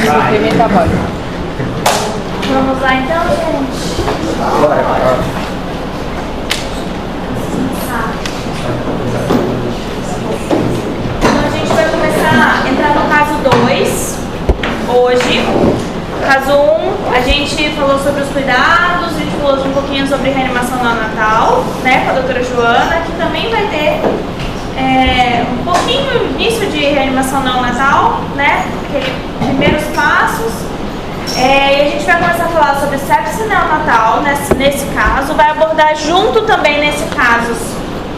Super metabólico. Vamos lá então, gente. Então a gente vai começar a entrar no caso 2 hoje. Caso 1, a gente falou sobre os cuidados, a gente falou um pouquinho sobre reanimação neonatal, né, com a doutora Joana, que também vai ter um pouquinho início de reanimação neonatal, né, aqueles primeiros passos. E a gente vai começar a falar sobre sepse neonatal, nesse caso, vai abordar junto também nesse caso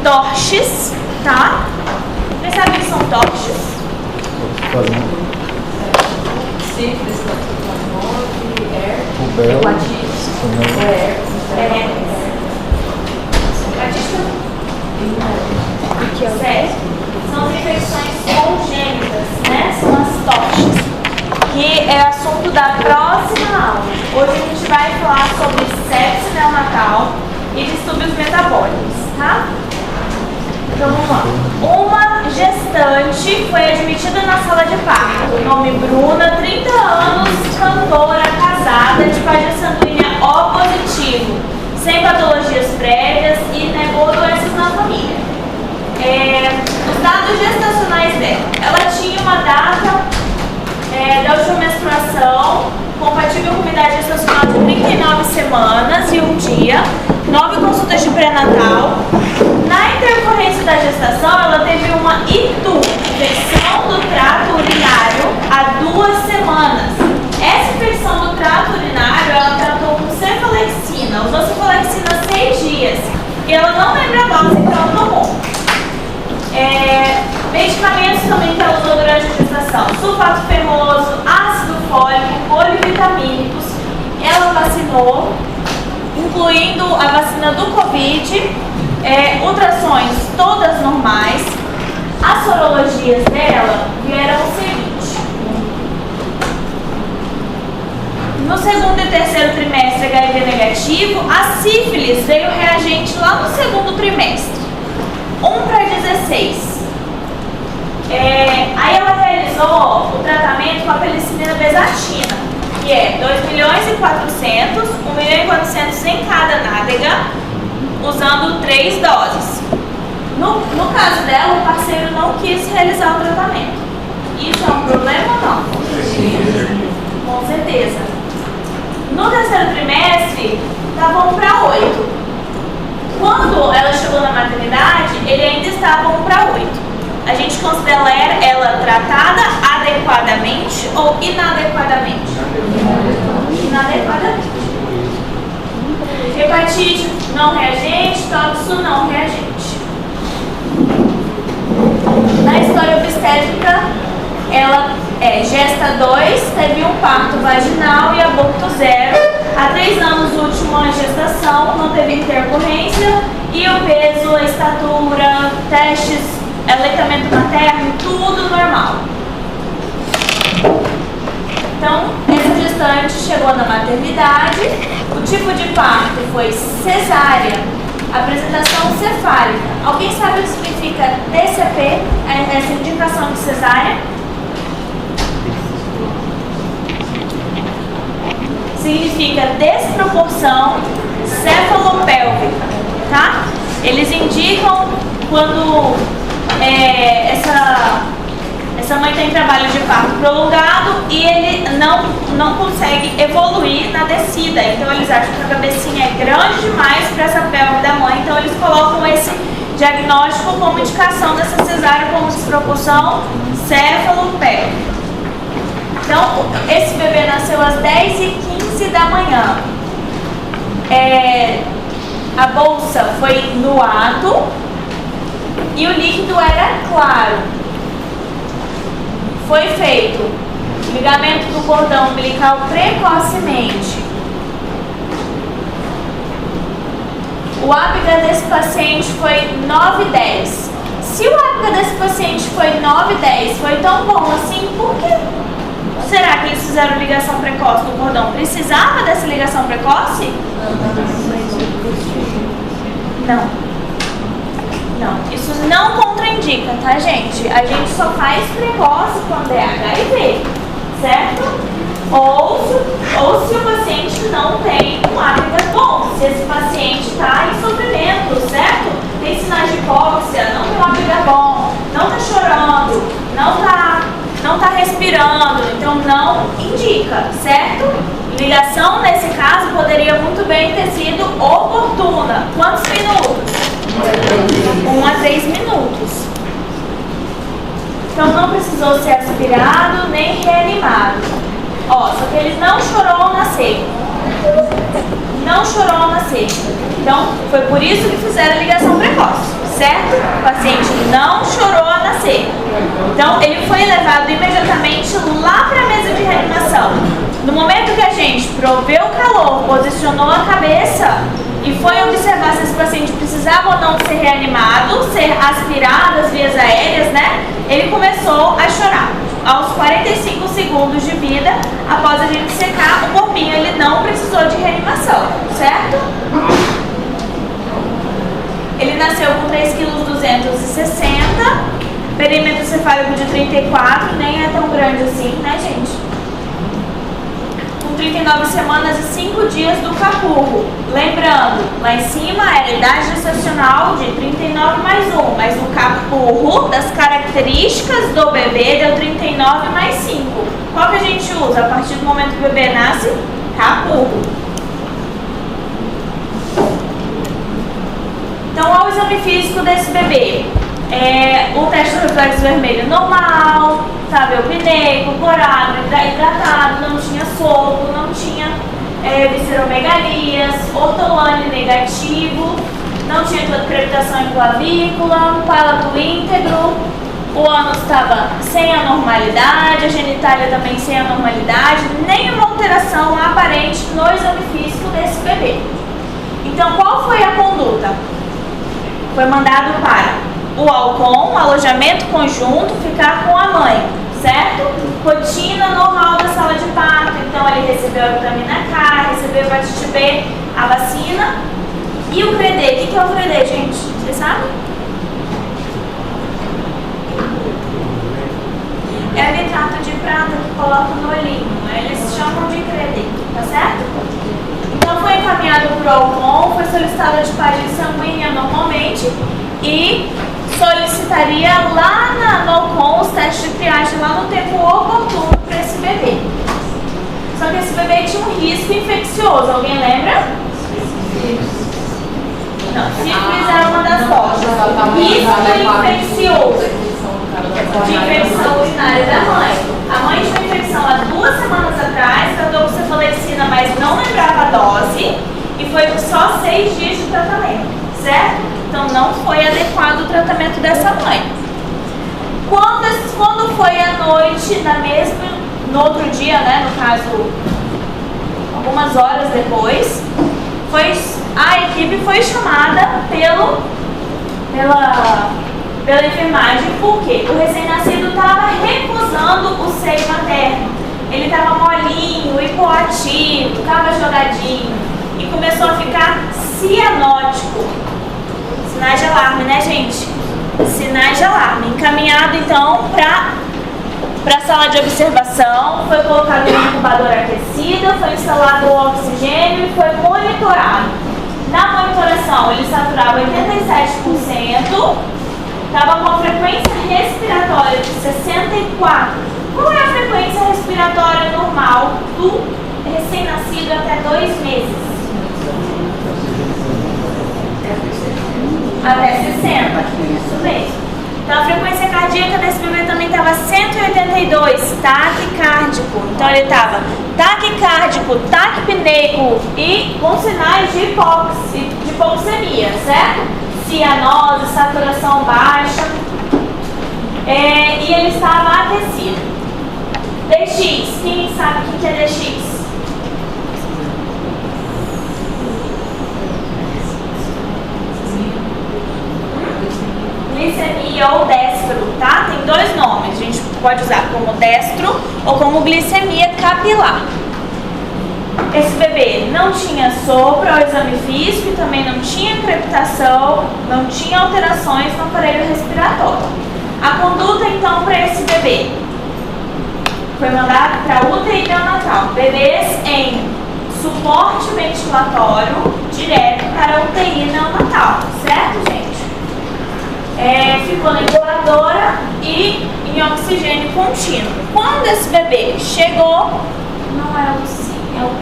TORCHs, tá? Vocês sabem o que são TORCHs? Sífilis, Rubéola, hepatite, Sério? São as infecções congênitas, né? São as TORCHs, que é assunto da próxima aula. Hoje a gente vai falar sobre sepse neonatal e distúrbios metabólicos, tá? Então vamos lá. Uma gestante foi admitida na sala de parto. Nome Bruna, 30 anos, cantora, casada, tipagem sanguínea O positivo, sem patologias prévias e negou doenças na família. Os dados gestacionais dela. Ela tinha uma data da última menstruação compatível com idade gestacional de 39 semanas e um dia, 9 consultas de pré-natal. Na intercorrência da gestação, ela teve uma ITU, infecção do trato urinário, há 2 semanas. Essa infecção do trato urinário, ela tratou com cefalexina, usou cefalexina 6 dias. E ela não lembra a dose que ela tomou. Medicamentos também que ela usou durante a gestação: sulfato ferroso, ácido fólico, polivitamínicos. Ela vacinou, incluindo a vacina do Covid, ultrassons todas normais. As sorologias dela vieram o seguinte: no segundo e terceiro trimestre HIV negativo, a sífilis veio reagente lá no segundo trimestre, 1/16. Aí ela realizou o tratamento com a penicilina bezatina, que é 2.400.000, 1.400.000 em cada nádega, usando 3 doses. No caso dela, o parceiro não quis realizar o tratamento. Isso é um problema ou não? Sim. Com certeza. No terceiro trimestre, estava 1/8. Quando ela chegou na maternidade, ele ainda estava 1/8. A gente considera ela tratada adequadamente ou inadequadamente? Inadequadamente. Hepatite não reagente, tóxico não reagente. Na história obstétrica, ela gesta 2, teve um parto vaginal e aborto 0. Há 3 anos, última gestação, não teve intercorrência. E o peso, a estatura, testes, aleitamento materno, tudo normal. Então, essa gestante chegou na maternidade, o tipo de parto foi cesárea, apresentação cefálica. Alguém sabe o que significa DCP, essa indicação de cesárea? Significa desproporção cefalopélvica, tá? Eles indicam quando essa mãe tem trabalho de parto prolongado e ele não consegue evoluir na descida. Então eles acham que a cabecinha é grande demais para essa pelve da mãe. Então eles colocam esse diagnóstico como indicação dessa cesárea como desproporção cefalopélvica. Então esse bebê nasceu às 10h15 da manhã. A bolsa foi no ato e o líquido era claro. Foi feito ligamento do cordão umbilical precocemente. O ABGA desse paciente foi 9,10. Se o ABGA desse paciente foi 9,10, foi tão bom assim, por que será que eles fizeram ligação precoce do cordão? Precisava dessa ligação precoce? Não. Não, isso não contraindica, tá, gente? A gente só faz precoce quando é HIV, certo? ou se o paciente não tem um Apgar bom, se esse paciente está em sofrimento, certo? Tem sinais de hipóxia, não tem um Apgar bom, não está chorando, não está respirando, então não indica, certo? Ligação, nesse caso, poderia muito bem ter sido oportuna. Quantos minutos? 1 a 3 minutos. Então não precisou ser aspirado nem reanimado. Ó, só que ele não chorou ao nascer. Não chorou ao nascer. Então foi por isso que fizeram a ligação precoce, certo? O paciente não chorou ao nascer. Então ele foi levado imediatamente lá para a mesa de reanimação. No momento que a gente proveu o calor, posicionou a cabeça e foi observar se esse paciente precisava ou não ser reanimado, ser aspirado às vias aéreas, né? Ele começou a chorar. Aos 45 segundos de vida, após a gente secar o corpinho, ele não precisou de reanimação, certo? Ele nasceu com 3,260 kg, perímetro cefálico de 34, nem é tão grande assim, né, gente? 39 semanas e 5 dias do capurro. Lembrando, lá em cima era a idade gestacional de 39 mais 1, mas no capurro, das características do bebê, deu 39 mais 5. Qual que a gente usa a partir do momento que o bebê nasce? Capurro. Então, olha o exame físico desse bebê. O teste do reflexo vermelho normal, sabe, eupneico, corado, hidratado, não tinha sopro, não tinha visceromegalias, ortolane negativo, não tinha crepitação em clavícula, palato íntegro, o ânus estava sem anormalidade, a genitália também sem anormalidade, nenhuma alteração aparente no exame físico desse bebê. Então, qual foi a conduta? Foi mandado para o Alcon, o alojamento conjunto, ficar com a mãe, certo? Rotina normal da sala de parto, então ele recebeu a vitamina K, recebeu a hepatite B, a vacina. E o CREDE, o que é o CREDE, gente? Vocês sabem? É nitrato de prata que coloca no olhinho, eles chamam de CREDE, tá certo? Então foi encaminhado para o Alcon, foi solicitada a tipagem sanguínea normalmente e solicitaria lá no Alcon os testes de triagem lá no tempo oportuno para esse bebê. Só que esse bebê tinha um risco infeccioso, alguém lembra? Não, sífilis era uma das causas. Risco infeccioso de infecção urinária da mãe. A mãe tinha uma infecção há 2 semanas atrás, tratou com cefalexina, mas não lembrava a dose e foi só 6 dias de tratamento, certo? Então não foi adequado o tratamento dessa mãe. Quando foi à noite, no outro dia, né, no caso, algumas horas depois, a equipe foi chamada pela enfermagem, porque o recém-nascido estava recusando o seio materno. Ele estava molinho, hipoativo, estava jogadinho e começou a ficar cianótico. Sinais de alarme, né, gente? Sinais de alarme. Encaminhado, então, para a sala de observação, foi colocado uma incubadora aquecida, foi instalado o oxigênio e foi monitorado. Na monitoração, ele saturava 87%, estava com a frequência respiratória de 64. Qual é a frequência respiratória normal do recém-nascido até 2 meses? Até 60, isso mesmo. Então a frequência cardíaca desse bebê também estava 182, taquicárdico. Então ele estava taquicárdico, taquipneico e com sinais de hipoxemia, certo? Cianose, saturação baixa. E ele estava aquecido. DX, quem sabe o que é DX? Glicemia ou destro, tá? Tem 2 nomes, a gente pode usar como destro ou como glicemia capilar. Esse bebê não tinha sopro ao exame físico e também não tinha crepitação, não tinha alterações no aparelho respiratório. A conduta então para esse bebê: foi mandado para UTI neonatal. Bebês em suporte ventilatório direto para UTI neonatal, certo, gente? Ficou na incubadora e em oxigênio contínuo. Quando esse bebê chegou, não é o sim, é o B.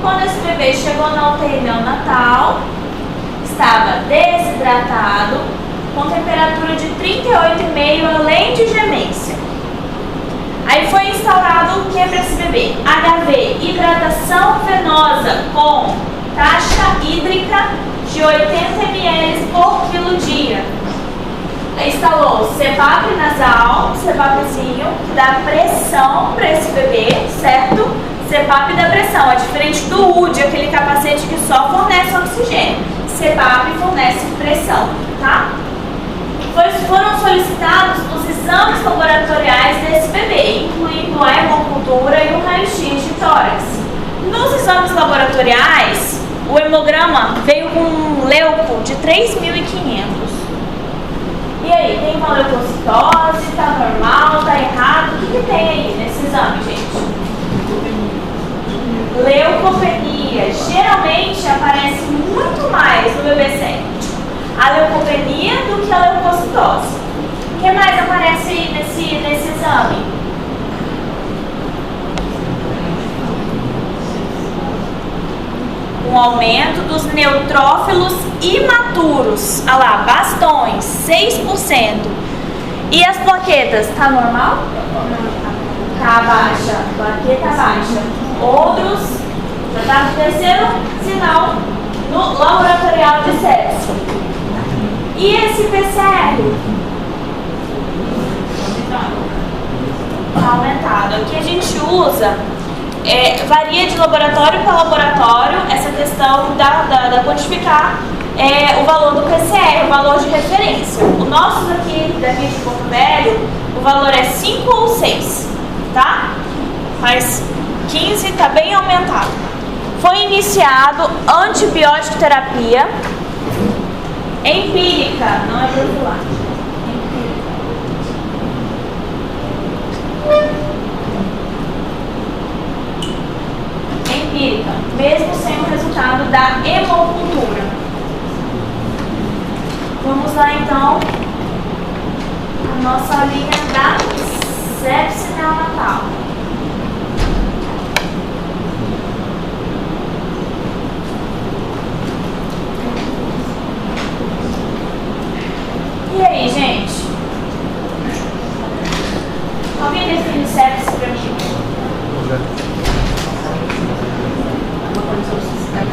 Quando esse bebê chegou na UTI neonatal, estava desidratado, com temperatura de 38,5 além de gemência. Aí foi instaurado o que para esse bebê? HV, hidratação venosa com taxa hídrica de 80 ml por quilo dia. Instalou CPAP nasal, CPAPzinho, que dá pressão para esse bebê, certo? CPAP dá pressão, é diferente do UD, aquele capacete que só fornece oxigênio. CPAP fornece pressão, tá? Foram solicitados os exames laboratoriais desse bebê, incluindo a hemocultura e o raio-x de tórax. Nos exames laboratoriais, o hemograma veio com um leuco de 3.500. E aí, tem uma leucocitose, tá normal, tá errado? O que tem aí nesse exame, gente? Leucopenia. Geralmente aparece muito mais no bebê séptico a leucopenia do que a leucocitose. O que mais aparece aí nesse exame? Um aumento dos neutrófilos imaturos. Olha lá, bastões, 6%. E as plaquetas, tá normal? Tá baixa, plaqueta baixa. Outros, já tá no terceiro sinal no laboratorial de sepse. E esse PCR? Tá aumentado. Aqui a gente usa, varia de laboratório para laboratório, essa questão da quantificar o valor do PCR, o valor de referência. O nosso daqui de Porto Velho, o valor é 5 ou 6, tá? Mas 15 está bem aumentado. Foi iniciado antibiótico terapia empírica, não é profilática. Empírica, mesmo sem o resultado da hemocultura. Vamos lá então a nossa linha da sepse neonatal. E aí, gente? Alguém define sepse pra mim? Uma condição do sistema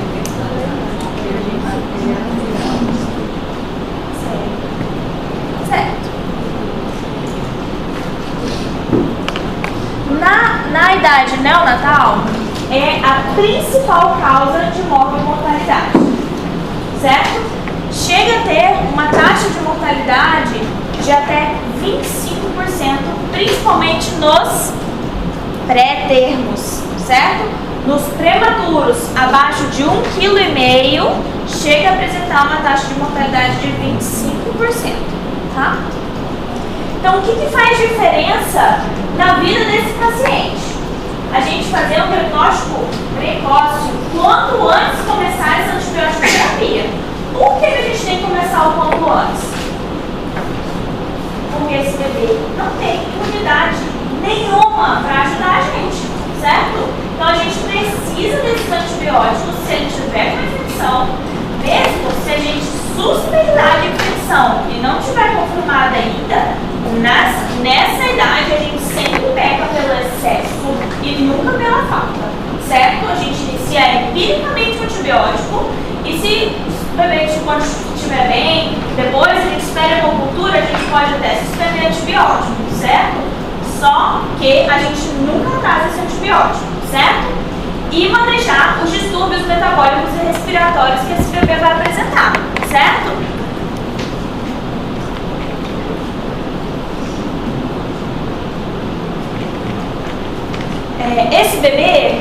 Certo. Na idade neonatal, é a principal causa de morbimortalidade, certo? Chega a ter uma taxa de mortalidade de até 25%, principalmente nos pré-termos, certo? Nos prematuros, abaixo de 1,5 kg, chega a apresentar uma taxa de mortalidade de 25%, tá? Então, o que faz diferença na vida desse paciente? A gente fazer um diagnóstico precoce quanto antes começar essa antibiótico terapia. Por que a gente tem que começar o quanto antes? Porque esse bebê não tem imunidade nenhuma para ajudar a gente, certo? Então a gente precisa desses antibióticos se ele tiver com infecção, mesmo se a gente suspeitar de infecção e não tiver confirmada ainda, nessa idade a gente sempre peca pelo excesso e nunca pela falta, certo? A gente inicia empiricamente o antibiótico e se o bebê estiver bem, depois a gente espera a hemocultura, a gente pode até suspender antibiótico, certo? Só que a gente nunca traz esse antibiótico, certo? E manejar os distúrbios metabólicos e respiratórios que esse bebê vai apresentar, certo? Esse bebê,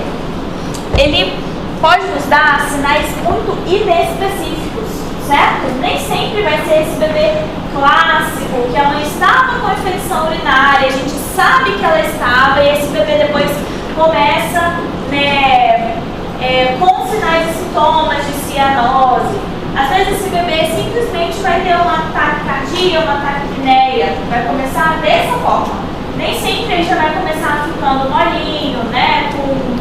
ele pode nos dar sinais muito inespecíficos, certo? Nem sempre vai ser esse bebê clássico, que a mãe estava com infecção urinária, a gente sabe que ela estava e esse bebê depois começa, né, com sinais e sintomas de cianose. Às vezes esse bebê simplesmente vai ter uma taquicardia, uma taquipneia, vai começar dessa forma. Nem sempre ele já vai começar ficando molinho, né, com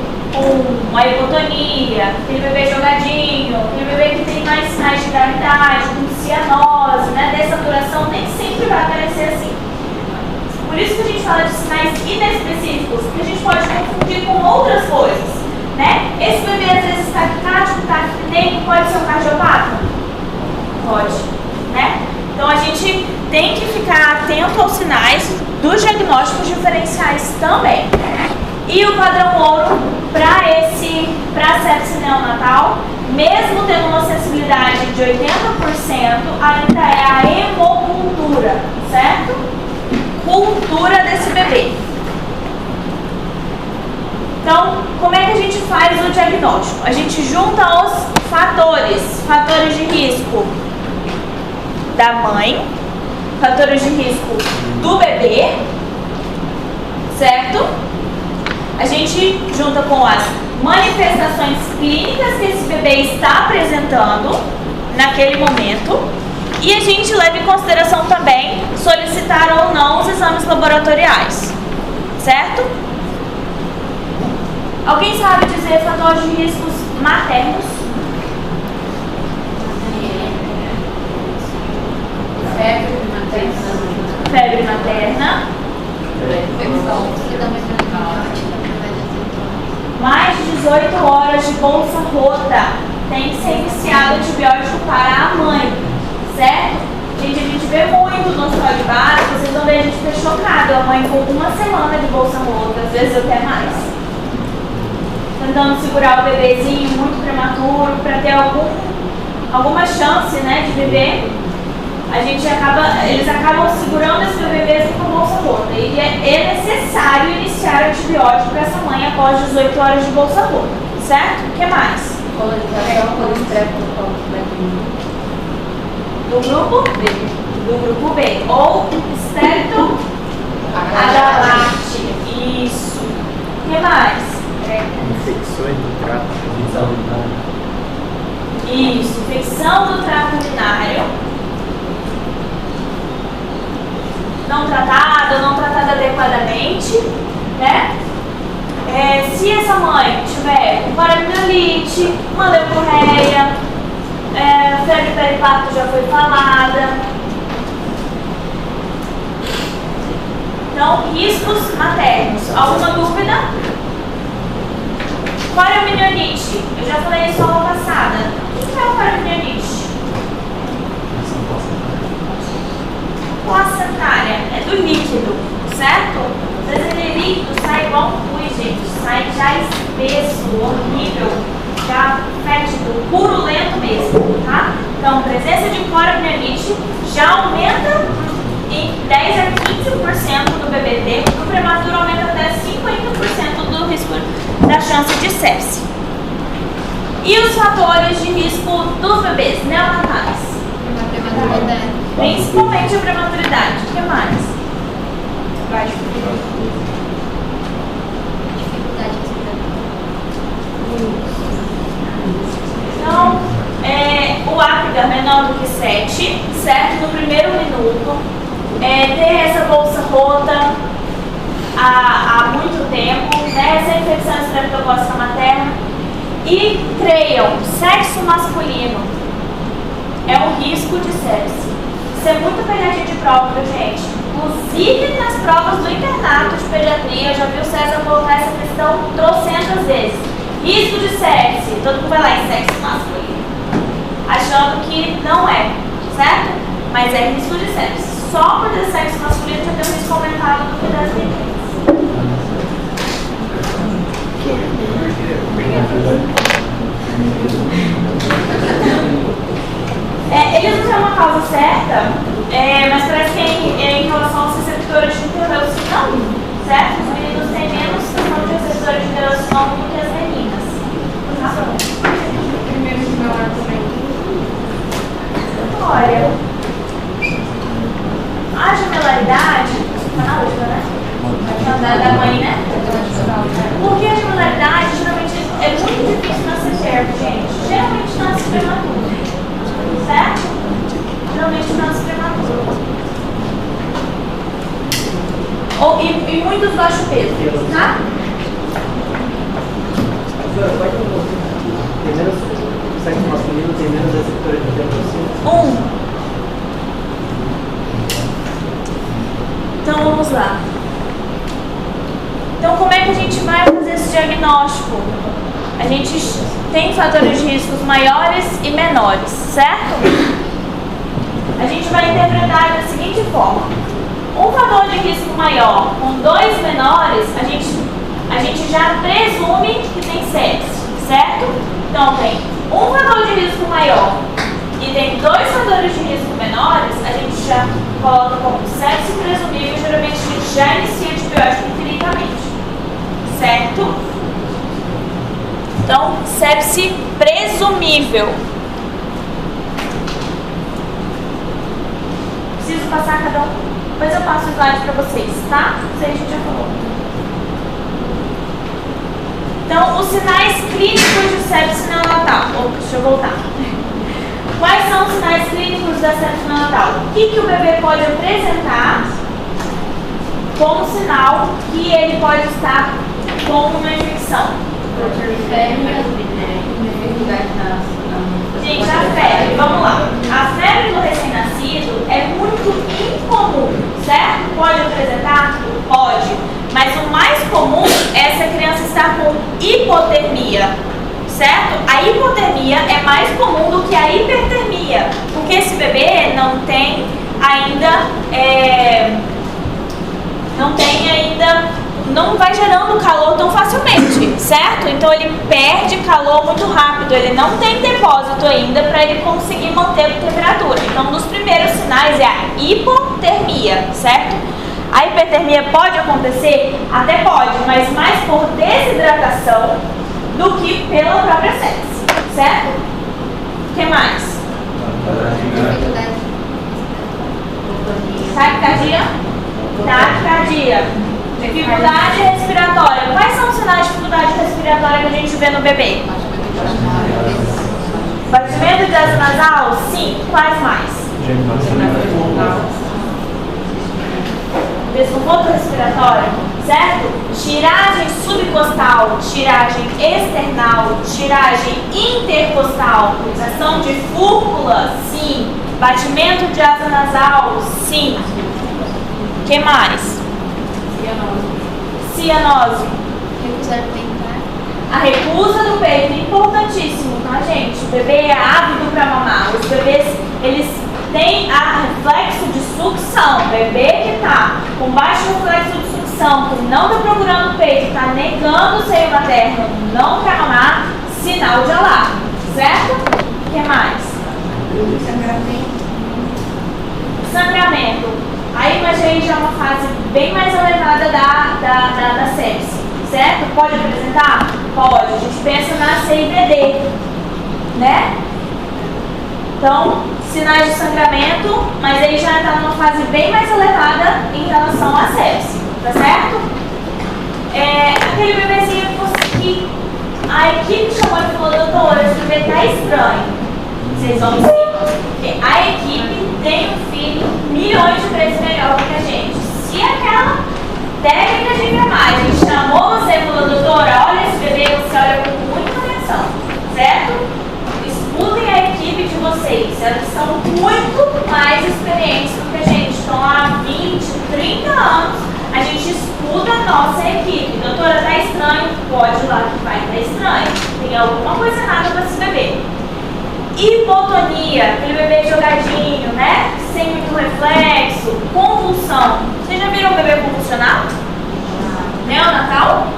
uma hipotonia, aquele bebê jogadinho, aquele bebê que tem mais sinais de gravidade, com cianose, né, dessaturação, nem sempre vai aparecer assim. Por isso que a gente fala de sinais inespecíficos, porque a gente pode confundir com outras coisas, né? Esse bebê às vezes está taquicárdico, taquipneico, pode ser um cardiopata? Pode, né? Então a gente tem que ficar atento aos sinais dos diagnósticos diferenciais também. E o padrão ouro para a sepse neonatal, mesmo tendo uma sensibilidade de 80%, ainda é a hemocultura, certo? Cultura desse bebê. Então, como é que a gente faz o diagnóstico? A gente junta os fatores de risco da mãe, fatores de risco do bebê, certo? A gente junta com as manifestações clínicas que esse bebê está apresentando naquele momento e a gente leva em consideração também solicitar ou não os exames laboratoriais, certo? Alguém sabe dizer fatores de riscos maternos? Febre materna. Mais de 18 horas de bolsa rota tem que ser iniciado antibiótico para a mãe, certo? Gente, a gente vê muito no hospital de base, vocês vão ver a gente fica chocado, a mãe com uma semana de bolsa rota, às vezes até mais. Tentando segurar o bebezinho muito prematuro para ter alguma chance, né, de viver. Eles acabam segurando esse bebê com a bolsa rota. E é necessário iniciar o antibiótico para essa mãe após 18 horas de bolsa rota, certo? O que mais? Do grupo B. Do grupo B. Ou esterto adalate. Isso. O que mais? Infecções do trato urinário. Isso, infecção do trato urinário. Não tratada adequadamente, né? Se essa mãe tiver um paramiolite, uma leucorreia, febre peripático já foi falada. Então, riscos maternos. Alguma dúvida? Paramiolite. Eu já falei isso aula passada. O que é o paramiolite? Placentária. É do líquido, certo? Às vezes ele líquido sai igual um pus, gente. Sai já espesso, horrível, já fétido, purulento mesmo, tá? Então, presença de paramiolite já aumenta em 10 a 15% do BBT, no prematuro aumenta até 50% do risco da chance de sepse. E os fatores de risco dos bebês neonatais? Principalmente a prematuridade. O que mais? Baixo Então, o ápiga menor do que 7, certo? No primeiro minuto. Ter essa bolsa rota há muito tempo, né? Essa infecção estreptocócica materna. E creiam, sexo masculino é um risco de sepse. Isso é muito pegadinha de prova, viu, gente? Inclusive nas provas do internato de pediatria, eu já vi o César colocar essa questão trocentas vezes. Risco de sepse, todo mundo vai lá em sexo masculino, achando que não é, certo? Mas é risco de sepse. Só por ter sexo masculino já tem um risco aumentado do que das meninas. Eles não têm uma causa certa, mas parece que em relação aos receptores de interleucinão, certo? Os meninos têm menos questão de receptores de interleucinão do que as meninas. primeiro de meu ar também. Olha, a gemelaridade, tá na última, né? E muitos baixo peso, tá? Tem menos sexo masculino, tem menos receptores de oxitocina? Então vamos lá. Então como é que a gente vai fazer esse diagnóstico? A gente tem fatores de riscos maiores e menores, certo? A gente vai interpretar da seguinte forma: um fator de risco maior com 2 menores, a gente já presume que tem sepse, certo? Então tem um fator de risco maior e tem 2 fatores de risco menores, a gente já coloca como sepse presumível. Geralmente a gente já inicia antibiótico empiricamente, certo? Então, sepse presumível. Preciso passar cada um. Depois eu passo o slide para vocês, tá? Isso aí a gente já falou. Então, os sinais clínicos de sepse neonatal. Deixa eu voltar. Quais são os sinais clínicos da sepse neonatal? O que o bebê pode apresentar como sinal que ele pode estar com uma infecção? Gente, a febre, vamos lá. A febre do recém-nascido é muito incomum, certo? Pode apresentar? Pode. Mas o mais comum é essa criança estar com hipotermia, certo? A hipotermia é mais comum do que a hipertermia, porque esse bebê não tem ainda, não vai gerando calor tão facilmente, certo? Então ele perde calor muito rápido, ele não tem depósito ainda para ele conseguir manter a temperatura. Então um dos primeiros sinais é a hipotermia, certo? A hipertermia pode acontecer? Até pode, mas mais por desidratação do que pela própria sepse, certo? O que mais? Taquicardia? Taquicardia. Dificuldade respiratória. Quais são os sinais de dificuldade respiratória que a gente vê no bebê? Batimento de asa nasal? Sim. Quais mais? Desconforto respiratório, certo? Tiragem subcostal, tiragem external, tiragem intercostal, ação de fúrcula? Sim. Batimento de asa nasal? Sim. O que mais? Cianose. Recusa alimentar. A recusa do peito, importantíssimo, tá, gente? O bebê é ávido para mamar. Os bebês, eles têm reflexo de sucção. O bebê que tá com baixo reflexo de sucção, que não tá procurando o peito, tá negando o seio materno, não quer mamar, sinal de alarme, certo? O que mais? Sangramento. Aí, mas aí já é uma fase bem mais elevada da sepse, certo? Pode apresentar? Pode. A gente pensa na CIBD, né? Então, sinais de sangramento, mas aí já está numa fase bem mais elevada em relação à sepse, tá certo? Aquele bebezinho que a equipe chamou e falou: doutora, esse bebê tá estranho. Vocês vão ver. Porque a equipe tem um filho milhões de vezes melhor do que a gente. Se aquela técnica de enfermagem chamou você e falou: doutora, olha esse bebê, você olha com muita atenção, certo? Escutem a equipe de vocês. Elas são muito mais experientes do que a gente. Estão há 20, 30 anos. A gente escuta a nossa equipe. Doutora, tá estranho? Pode ir lá que vai estar estranho. Tem alguma coisa errada com esse bebê. Hipotonia, aquele bebê jogadinho, né? Sem muito reflexo, convulsão. Vocês já viram um bebê convulsionar? Neonatal?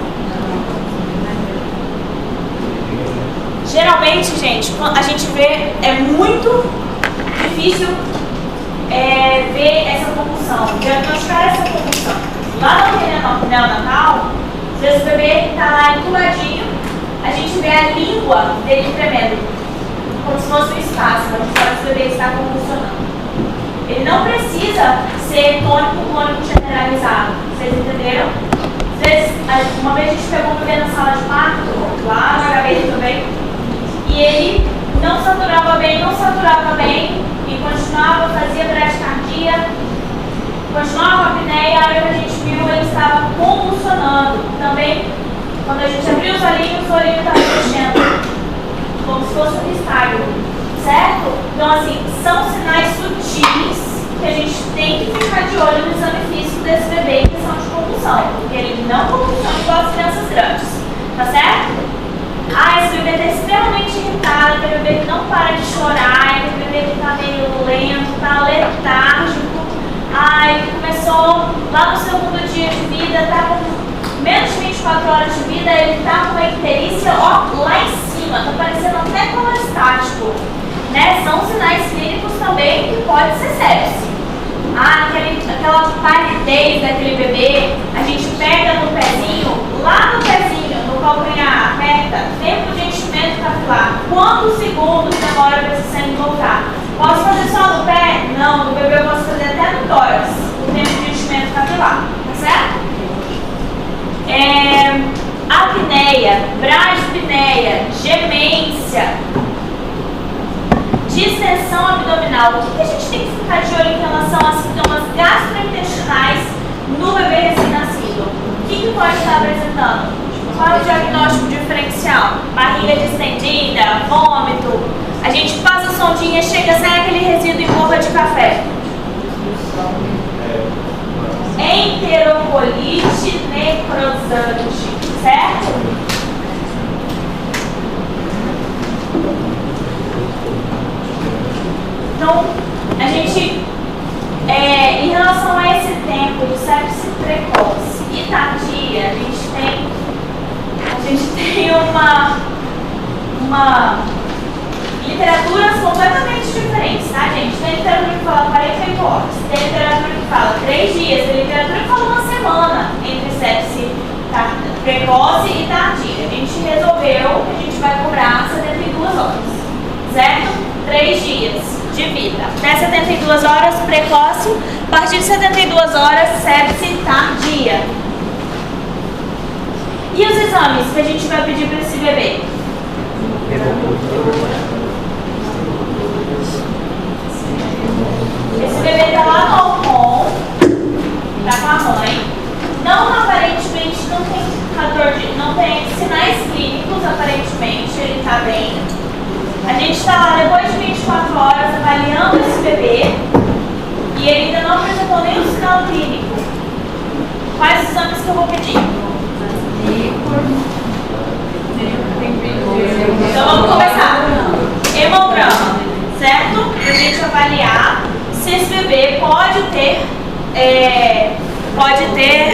Geralmente, gente, a gente vê, é muito difícil ver essa convulsão, diagnosticar essa convulsão. Lá no neonatal, às vezes o bebê está lá entuladinho, a gente vê a língua dele tremendo, como se fosse um espasmo, a gente sabe que o bebê está convulsionando. Ele não precisa ser tônico-clônico generalizado, vocês entenderam? Às vezes, uma vez a gente pegou um bebê na sala de parto, lá no HB também, e ele não saturava bem, e continuava, fazia bradicardia, Continuava a apneia, a hora que a gente viu, ele estava convulsionando. Também, quando a gente abriu os olhinhos, o olhinho estava mexendo, como se fosse um estágio, certo? Então, assim, são sinais sutis que a gente tem que ficar de olho no exame físico desse bebê em questão de convulsão, porque ele não convulsiona igual as crianças grandes, tá certo? Ah, esse bebê está extremamente irritado, aquele bebê que não para de chorar, aquele bebê que está meio lento, está letárgico. Ah, ele começou lá no segundo dia de vida, está com menos de 24 horas de vida, ele está com a icterícia lá em cima, está parecendo até colestático, né? São sinais clínicos também que pode ser sepse. Ah, aquela palidez daquele bebê, a gente pega no pezinho, lá no pezinho, no calcanhar, aperta, tempo de enchimento capilar. Quantos segundos demora para esse sangue voltar? Posso fazer só no pé? Não, no bebê eu posso fazer até no tórax, o tempo de enchimento capilar, tá certo? Apneia, bradispneia, gemência, distensão abdominal. O que a gente tem que ficar de olho em relação a sintomas gastrointestinais no bebê recém-nascido? O que pode estar apresentando? Qual é o diagnóstico diferencial? Barriga distendida, vômito. A gente passa a sondinha, chega, sai aquele resíduo em borra de café. Enterocolite necrosante, certo? Então, a gente, em relação a esse tempo de sepse precoce e tardia, a gente tem uma literaturas completamente diferentes, tá, gente? Tem literatura que fala 48 horas, tem literatura que fala 3 dias, tem literatura que fala uma semana entre sepse precoce e tardia. A gente resolveu que a gente vai cobrar 72 horas, certo? 3 dias de vida. Até 72 horas precoce, a partir de 72 horas sepse tardia. E os exames que a gente vai pedir para esse bebê? Esse bebê está lá no Alcon, está com a mãe. Não, aparentemente não tem sinais clínicos, aparentemente ele está bem. A gente está lá depois de 24 horas avaliando esse bebê e ele ainda não apresentou nenhum sinal clínico. Quais os exames que eu vou pedir? Então vamos começar. Hemograma, certo? Para a gente avaliar se esse bebê pode ter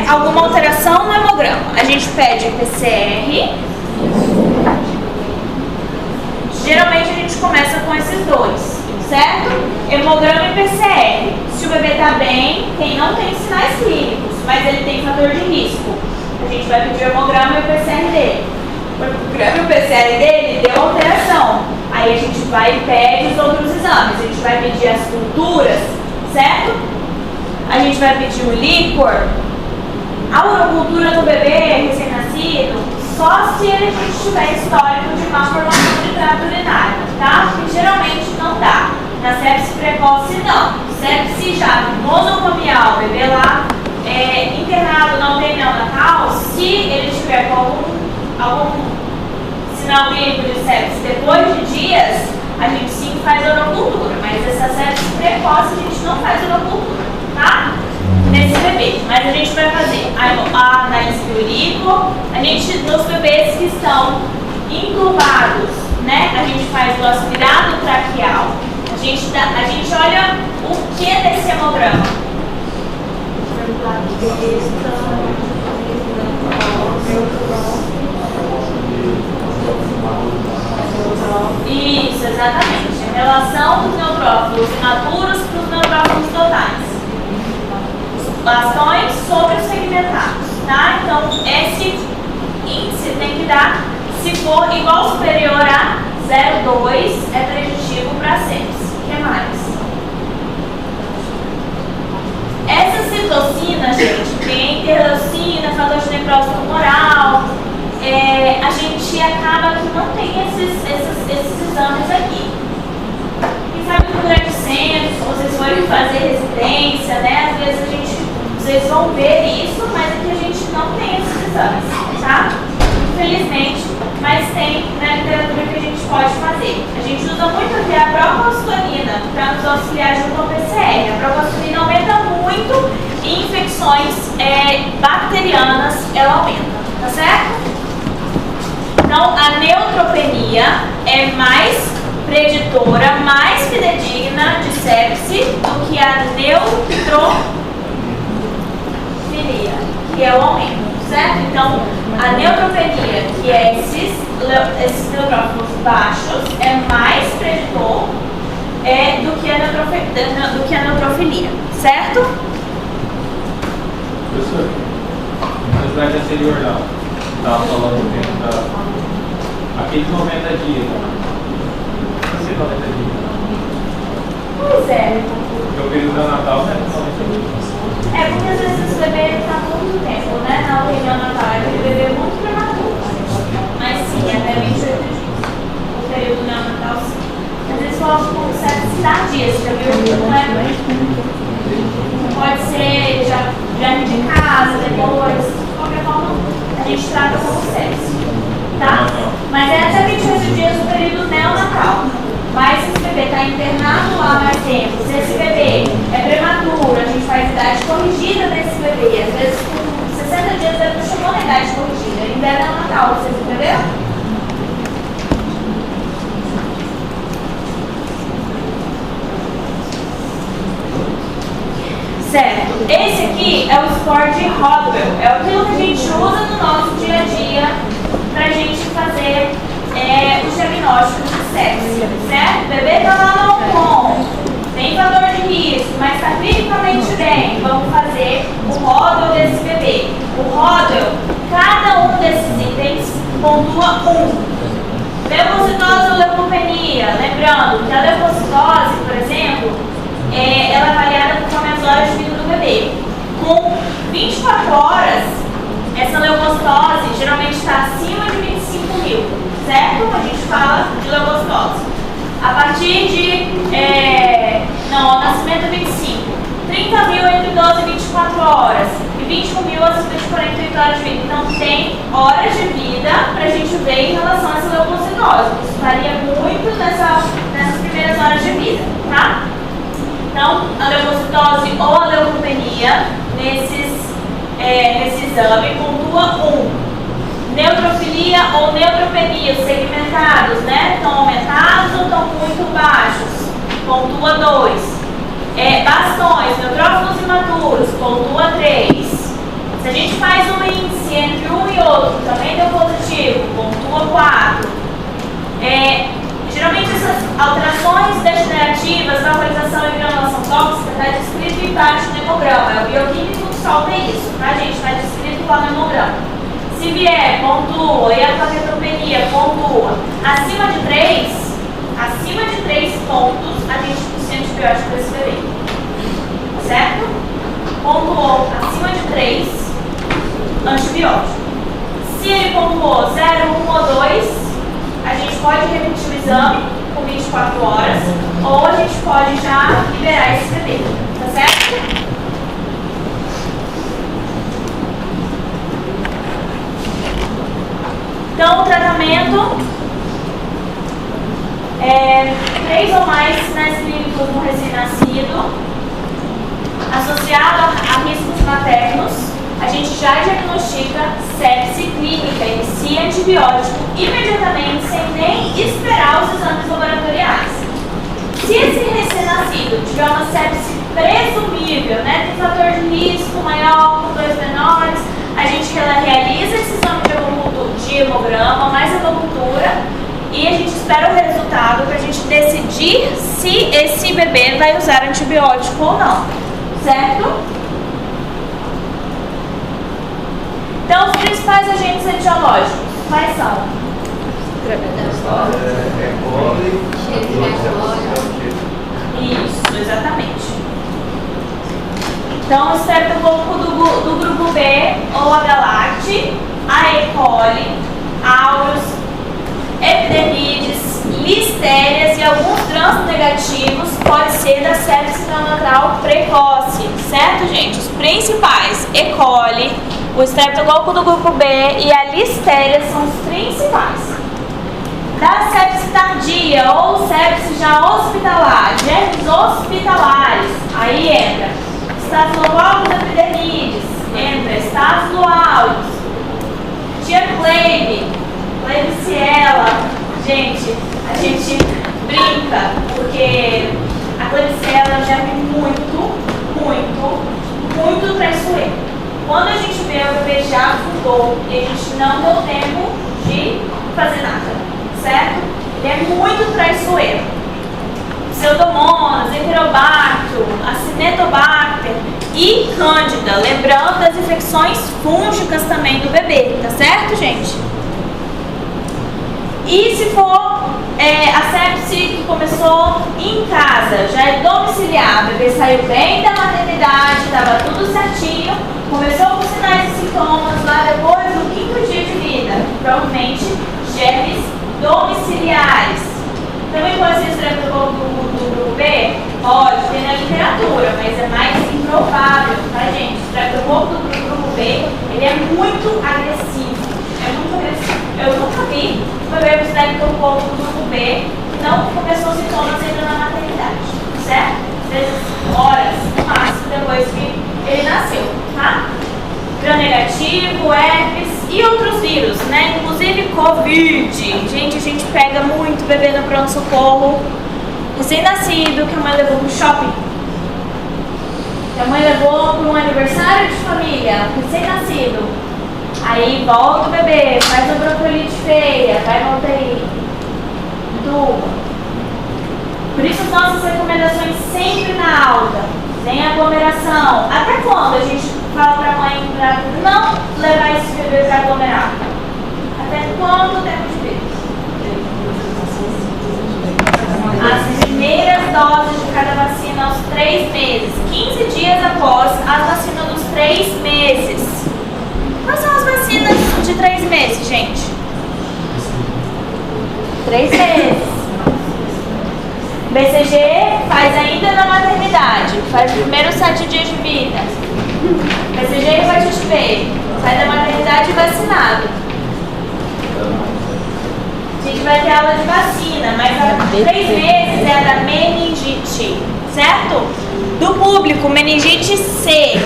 alguma alteração no hemograma. A gente pede PCR. Geralmente a gente começa com esses dois, certo? Hemograma e PCR. Se o bebê está bem, não tem sinais clínicos, mas ele tem fator de risco, a gente vai pedir o hemograma e o PCR dele. O hemograma e o PCR dele deu alteração. Aí a gente vai e pede os outros exames. A gente vai pedir as culturas, certo? A gente vai pedir o líquor. A urocultura do bebê recém-nascido, só se ele tiver histórico de má formação de trato urinário, tá? Porque geralmente não dá. Na sepse precoce, não. Sepse já nosocomial, bebê lá internado, não tem neonatal, se ele tiver com algum sinal clínico de sepse depois de dias, a gente sim faz urocultura, mas essa sepse precoce a gente não faz urocultura, tá? Nesse bebê, mas a gente vai fazer a análise do urículo, nos bebês que estão intubados, né? A gente faz o aspirado traqueal, a gente olha o que desse hemograma? Isso, exatamente. A relação dos neutrófilos imaturos para os neutrófilos totais. Bastões sobre os segmentados, tá? Então, esse índice tem que dar, se for igual ou superior a 0,2, é preditivo para sepse. O que mais? Essa citocina, gente, tem interleucina, fator de necrose tumoral, a gente acaba que não tem esses exames aqui. Quem sabe no grande centro, se vocês forem fazer residência, né? Às vezes vocês vão ver isso, mas aqui a gente não tem esses exames, tá? Infelizmente, mas tem na literatura que a gente pode fazer. A gente usa muito aqui a procalcitonina para nos auxiliar junto ao PCR. A procalcitonina aumenta muito e infecções bacterianas ela aumenta, tá certo? Então, a neutropenia é mais preditora, mais fidedigna de sepse do que a neutrofilia, que é o aumento, certo? Então, a neutropenia, que é esses neutrófilos baixos, é mais preditor do que a neutrofilia, certo? Professor, mas durante a anterior não, estava falando o tempo aqueles 90 dias, não sei 90 dias. Pois é. Porque o período do Natal não é 90 dias. Porque às vezes esse bebê está muito tempo, né? Na reunião natal, aquele bebê muito prematuro. Mas sim, até 28 dias. O período neonatal, sim. Às vezes coloca como 7 dias, já viu? Não é? Pode ser já de casa, depois, de qualquer forma, a gente trata como sepse, tá? Mas é até 28 dias o período neonatal. Mas se esse bebê está internado lá mais tempo, se esse bebê é prematuro, a gente faz idade corrigida desse bebê. Às vezes com 60 dias ele não chegou na idade corrigida, ainda é neonatal, vocês entenderam? Certo. Esse aqui é o score de Rodwell. É aquilo que a gente usa no nosso dia a dia para a gente fazer os diagnósticos de sepse, certo? O bebê está lá no com, tem fator de risco, mas está clinicamente bem. Vamos fazer o Rodwell desse bebê. O Rodwell, cada um desses itens pontua 1. Leucocitose ou leucopenia. Lembrando que a leucocitose, por exemplo, ela é avaliada conforme as horas de vida do bebê. Com 24 horas, essa leucocitose geralmente está acima de 25.000, certo? A gente fala de leucocitose. A partir de... ao nascimento 25. 30.000 entre 12 e 24 horas. E 21.000 acima de 48 horas de vida. Então, tem horas de vida para a gente ver em relação a essa leucocitose. Isso varia muito nessas primeiras horas de vida, tá? Então, a leucocitose ou a leucopenia, nesse exame, pontua 1. Neutrofilia ou neutropenia, os segmentados, né? Estão aumentados ou estão muito baixos? Pontua 2. Bastões, neutrófilos imaturos, pontua 3. Se a gente faz um índice entre um e outro, também deu positivo, pontua 4. Geralmente essas alterações degenerativas, localização e granulação tóxica está descrito embaixo no hemograma. É o bioquímico que solta isso, tá, gente? Está descrito lá no hemograma. Se vier, pontua. E a paquetopenia, pontua. Acima de 3 pontos, a gente inicia antibiótico para esse bebê. Certo? Pontuou acima de 3, antibiótico. Se ele pontuou 0, 1 ou 2, a gente pode repetir o exame com 24 horas ou a gente pode já liberar esse bebê, tá certo? Então, o tratamento 3 ou mais sinais clínicos no recém-nascido, associado a riscos maternos, a gente já diagnostica sepse clínica, inicia antibiótico imediatamente, sem nem esperar os exames laboratoriais. Se esse recém-nascido tiver uma sepse presumível, né, tem fator de risco maior com 2 menores, a gente realiza esse exame de hemograma, mais hemocultura, e a gente espera o resultado para a gente decidir se esse bebê vai usar antibiótico ou não, certo? Então, os principais agentes etiológicos, quais são? Isso, exatamente. Então, o estreptococo do grupo B, ou H-lacti, a E. coli, aureus, epidermides, listérias e alguns gram-negativos pode ser da sepse neonatal precoce, certo, gente? Os principais, E. coli, o estreptococo do grupo B e a listéria são os principais. Da sepse tardia ou sepse já hospitalar, germes hospitalares, aí entra Staphylococcus epidermidis, entra Staphylo aureus, tia Klebsiella. Gente, a gente brinca porque a Klebsiella é um germe muito traiçoeiro. Quando a gente vê o bebê já afundou e a gente não deu tempo de fazer nada, certo? Ele é muito traiçoeiro. Pseudomonas, Enterobacter, Acinetobacter e Cândida. Lembrando das infecções fúngicas também do bebê, tá certo, gente? E se for a sepse que começou em casa, já é domiciliar, o bebê saiu bem da maternidade, estava tudo certinho, começou com sinais e sintomas lá depois do 5º dia de vida, provavelmente germes domiciliares. Também pode ser estreptococo do grupo B? Pode, tem na literatura, mas é mais improvável, tá, gente? O estreptococo do grupo B, ele é muito agressivo. Eu nunca vi um bebê com estreptococo do grupo B que não começou sintomas ainda na maternidade, certo? Às vezes, horas, no máximo, depois que ele nasceu, tá? Gram-negativo, herpes e outros vírus, né? Inclusive Covid. Gente, a gente pega muito bebê no pronto-socorro recém-nascido que a mãe levou pro shopping, que a mãe levou para um aniversário de família, recém-nascido. Aí volta o bebê, faz uma bronquiolite feia, vai voltar aí, entuba. Por isso nossas recomendações sempre na alta, sem aglomeração. Até quando a gente fala para a mãe não levar esse bebê para aglomerar? Até quanto tempo de vez? As primeiras doses de cada vacina aos 3 meses, 15 dias após a vacina dos 3 meses. Quais são as vacinas de 3 meses, gente? 3 meses. BCG faz ainda na maternidade, faz os primeiros 7 dias de vida. BCG e hepatite B, sai da maternidade vacinado. A gente vai ter aula de vacina, mas há 3 meses é a da meningite, certo? Do público, meningite C.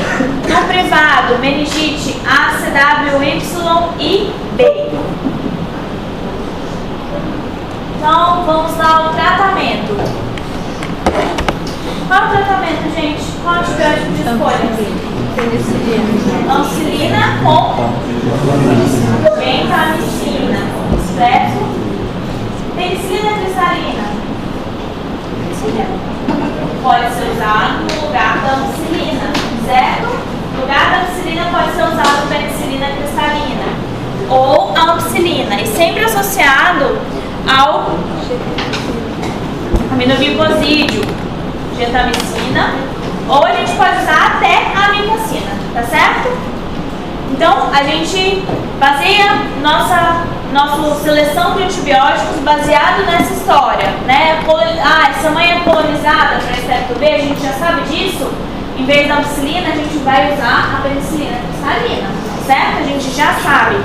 Do privado, meningite A, CW, Y e B. Então, vamos lá ao tratamento. Qual é o tratamento, gente? Qual é o antibiótico de escolha? Ampicilina com gentamicina, certo? Penicilina cristalina. Pode ser usado no lugar da ampicilina, certo? No lugar da ampicilina pode ser usado penicilina cristalina ou ampicilina, e sempre associado ao aminoglicosídeo, gentamicina, ou a gente pode usar até a amicacina, tá certo? Então, a gente baseia nossa seleção de antibióticos baseado nessa história, né? Essa mãe é colonizada para estrepto B, a gente já sabe disso. Em vez da ampicilina, a gente vai usar a penicilina cristalina, certo? A gente já sabe.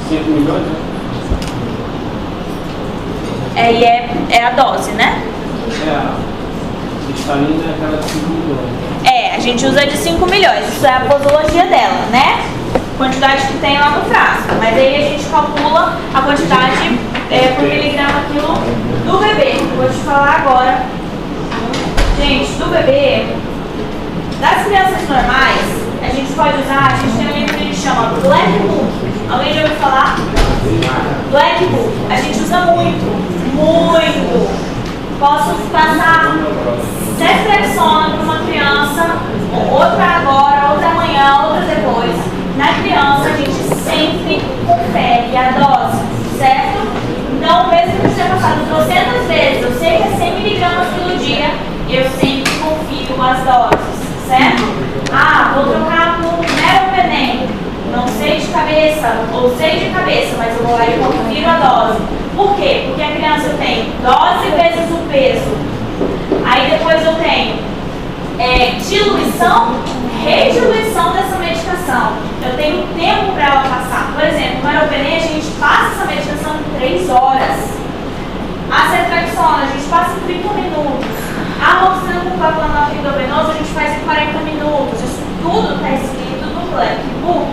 5 milhões, né? É a dose, né? A cristalina é aquela de 5 milhões. A gente usa de 5 milhões, isso é a posologia dela, né? Quantidade que tem lá no frasco, mas aí a gente calcula a quantidade por miligrama quilo do bebê. Vou te falar agora, gente, do bebê, das crianças normais, a gente pode usar, a gente tem um livro que a gente chama Black Book. Alguém já ouviu falar? Black Book, a gente usa muito. Posso passar ceftriaxona para uma criança, outra agora, outra amanhã, outra depois. Na criança, a gente sempre confere a dose, certo? Então, mesmo que seja passado 200 vezes, eu sei que é 100 miligramas pelo dia, eu sempre confiro as doses, certo? Vou trocar por meropenem, não sei de cabeça, ou sei de cabeça, mas eu vou lá e confiro a dose. Por quê? Porque a criança tem dose vezes o peso. Aí depois eu tenho diluição, rediluição dessa medicação. Eu tenho tempo para ela passar. Por exemplo, no Meropenem a gente passa essa medicação em 3 horas. A ceftriaxona a gente passa em 30 minutos. A amoxicilina com clavulanic endovenoso a gente faz em 40 minutos. Isso tudo está escrito no Black Book,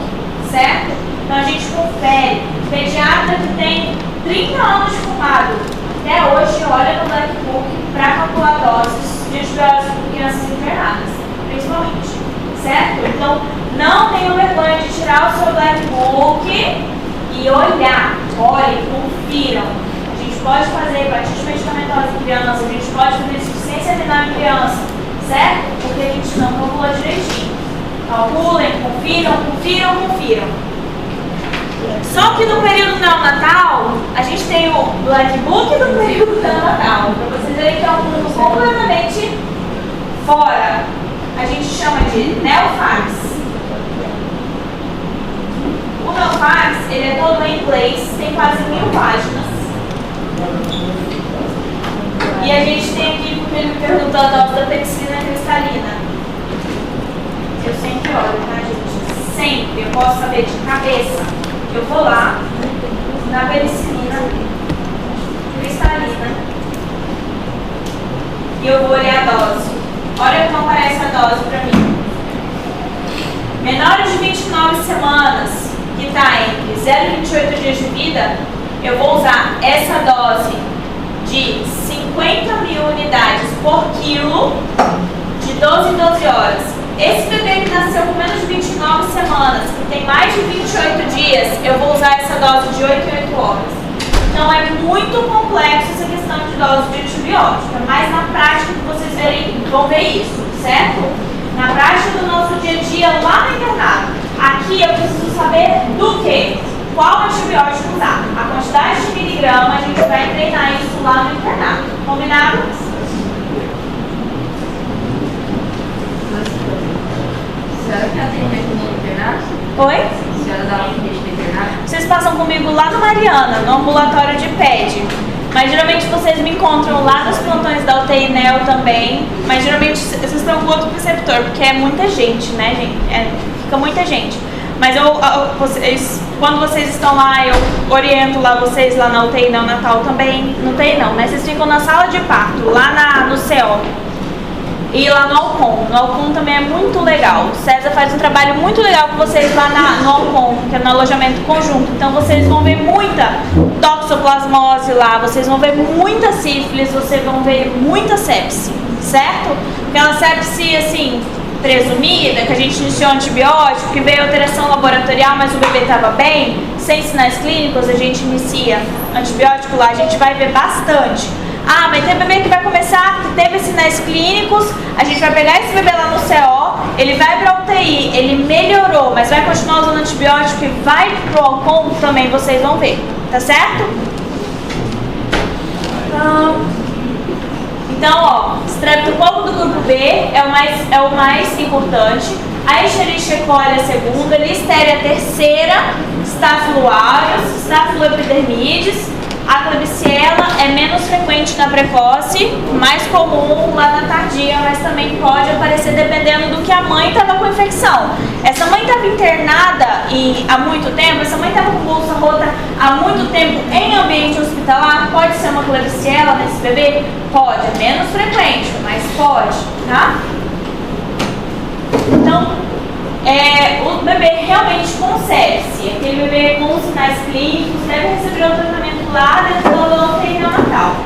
certo? Então a gente confere. Pediatra que tem 30 anos de fumado, até hoje olha no Black Book para calcular doses de antibióticos para crianças internadas, principalmente, certo? Então não tenham vergonha de tirar o seu Black Book e olhar, olhem, confiram. A gente pode fazer hepatite medicamentosa em criança, a gente pode fazer insuficiência renal em criança, certo? Porque a gente não calcula direitinho. Calculem, confiram. Só que no período neonatal, a gente tem o Black Book do período neonatal, para vocês verem que é um mundo completamente fora. A gente chama de Neofax. O Neofax, ele é todo em inglês, tem quase 1000 páginas. E a gente tem aqui, porque ele me perguntou a dose da penicilina cristalina. Eu sempre olho, tá, gente? Sempre, eu posso saber de cabeça. Eu vou lá na penicilina cristalina e eu vou olhar a dose. Olha como aparece a dose para mim. Menores de 29 semanas, que está entre 0 e 28 dias de vida, eu vou usar essa dose de 50.000 unidades por quilo de 12 em 12 horas. Esse bebê que nasceu com menos de 29 semanas, que tem mais de 28 dias, eu vou usar essa dose de 8 em 8 horas. Então é muito complexo essa questão de dose de antibiótico, mas na prática que vocês vão ver isso, certo? Na prática do nosso dia a dia lá no internato. Aqui eu preciso saber do que? Qual antibiótico usar? A quantidade de miligrama, a gente vai treinar isso lá no internato. Combinado? A senhora que atende no internato? Oi? A senhora dá aula no internato? Vocês passam comigo lá na Mariana, no ambulatório de PED. Mas geralmente vocês me encontram lá nos plantões da UTI NEO também. Mas geralmente vocês estão com outro preceptor, porque é muita gente, né, gente? Fica muita gente. Mas quando vocês estão lá, eu oriento lá vocês lá na UTI neonatal também. Não tem não, né? Vocês ficam na sala de parto, lá no CO. E lá no Alcon. No Alcon também é muito legal. O César faz um trabalho muito legal com vocês lá no Alcon, que é no alojamento conjunto. Então vocês vão ver muita toxoplasmose lá, vocês vão ver muita sífilis, vocês vão ver muita sepse, certo? Aquela sepse, assim, presumida, que a gente iniciou antibiótico, que veio alteração laboratorial, mas o bebê estava bem, sem sinais clínicos, a gente inicia antibiótico lá, a gente vai ver bastante. Ah, mas tem bebê que vai começar, que teve sinais clínicos, a gente vai pegar esse bebê lá no CO, ele vai para UTI, ele melhorou, mas vai continuar usando antibiótico e vai pro Alcon, também vocês vão ver, tá certo? Então, ó, streptococo do grupo B é o mais importante, a Escherichia coli a segunda, Listeria a terceira, Staphylo aureus, Staphylo epidermidis. A Klebsiella é menos frequente na precoce, mais comum lá na tardia, mas também pode aparecer dependendo do que a mãe estava com infecção. Essa mãe estava internada há muito tempo, essa mãe estava com bolsa rota há muito tempo em ambiente hospitalar, pode ser uma Klebsiella nesse bebê? Pode, é menos frequente, mas pode, tá? Então, o bebê realmente com sepse, aquele bebê com sinais clínicos, deve receber o tratamento lá dentro da UTI neonatal.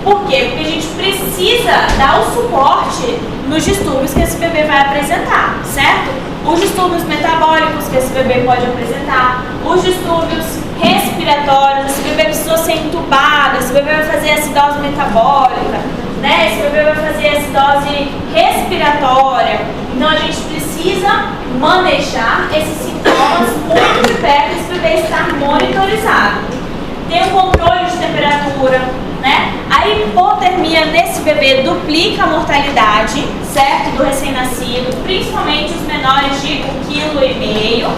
Por quê? Porque a gente precisa dar o suporte nos distúrbios que esse bebê vai apresentar, certo? Os distúrbios metabólicos que esse bebê pode apresentar, os distúrbios respiratórios, esse bebê precisou ser entubado, esse bebê vai fazer acidose metabólica, né? Esse bebê vai fazer acidose respiratória. Então a gente precisa manejar esses sintomas muito de perto, esse bebê estar monitorizado. Tem o controle de temperatura, né? A hipotermia nesse bebê duplica a mortalidade, certo? Do recém-nascido, principalmente os menores de 1,5 kg.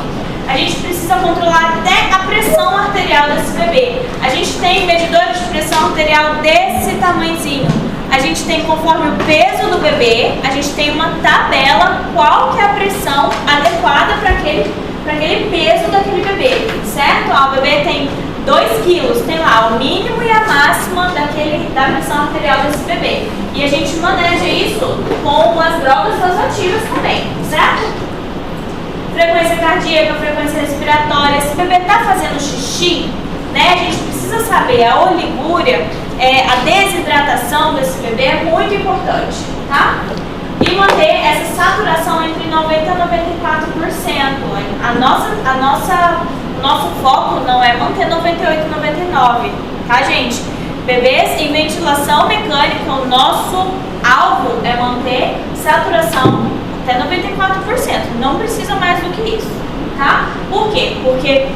A gente precisa controlar até a pressão arterial desse bebê. A gente tem medidores de pressão arterial desse tamanhozinho. a gente tem, conforme o peso do bebê, a gente tem uma tabela qual que é a pressão adequada para aquele peso daquele bebê, certo? Ó, o bebê tem 2 quilos, tem lá o mínimo e a máxima da pressão arterial desse bebê. E a gente maneja isso com as drogas vasoativas também, certo? Frequência cardíaca, frequência respiratória. Se o bebê está fazendo xixi, né, a gente precisa saber a oligúria, a desidratação desse bebê é muito importante, tá? E manter essa saturação entre 90% a 94%. Nosso foco não é manter 98, 99, tá, gente? Bebês em ventilação mecânica, o nosso alvo é manter saturação até 94%. Não precisa mais do que isso, tá? Por quê? Porque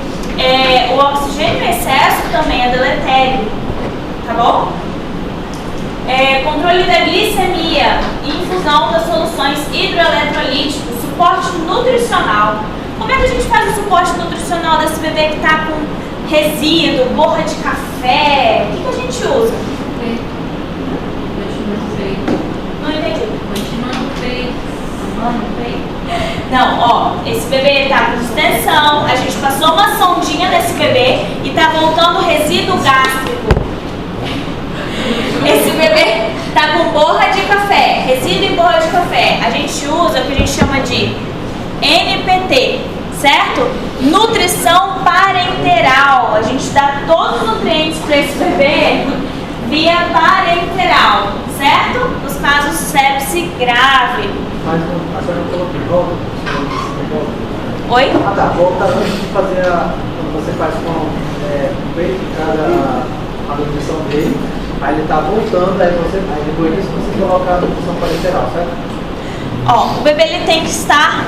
o oxigênio em excesso também é deletério, tá bom? Controle da glicemia, infusão das soluções hidroeletrolíticas, suporte nutricional. Como é que a gente faz o suporte nutricional desse bebê que está com resíduo, borra de café? O que a gente usa? Não entendi. Não, ó, esse bebê tá com distensão, a gente passou uma sondinha nesse bebê e tá voltando resíduo gástrico. Esse bebê tá com borra de café, resíduo em borra de café. A gente usa o que a gente chama de NPT, certo? Nutrição parenteral. A gente dá todos os nutrientes para esse bebê via parenteral, certo? Nos casos sepse grave. Mas a senhora não colocou de volta? Oi? Ah tá, volta antes de fazer quando você faz com o peito de cada a nutrição dele, aí ele tá voltando, aí depois disso você coloca a nutrição parenteral, certo? Ó, o bebê ele tem que estar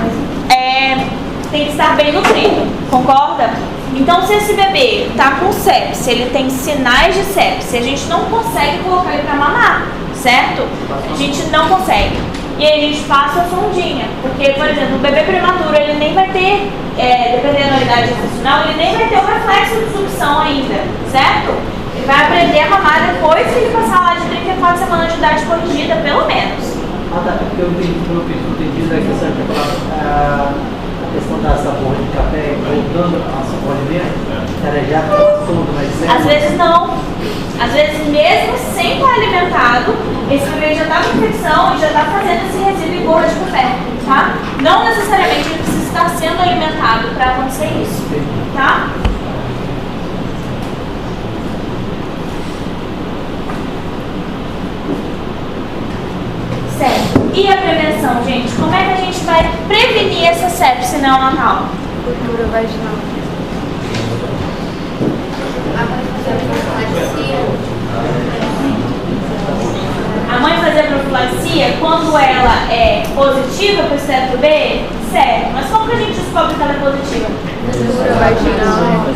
bem nutrido, concorda? Então, se esse bebê tá com sepse, ele tem sinais de sepse, a gente não consegue colocar ele para mamar, certo? A gente não consegue. E aí a gente passa a sondinha, porque, por exemplo, o bebê prematuro, ele nem vai ter, dependendo da idade gestacional, ele nem vai ter o reflexo de sucção ainda, certo? Ele vai aprender a mamar depois que ele passar lá de 34 semanas de idade corrigida, pelo menos. Ah tá, porque eu entendi da questão a questão dessa borra de café voltando a sabor alimento, ela já passou, mas Às vezes não. Às vezes mesmo sem estar alimentado, esse bebê já está com infecção e já está fazendo esse resíduo em borra de café, tá? Não necessariamente ele precisa estar sendo alimentado para acontecer isso, tá? Certo. E a prevenção, gente? Como é que a gente vai prevenir essa sepse neonatal? Cultura vaginal. A mãe fazer profilaxia quando ela é positiva para o cérebro B? Certo. Mas como que a gente descobre que ela é positiva? Cultura vaginal.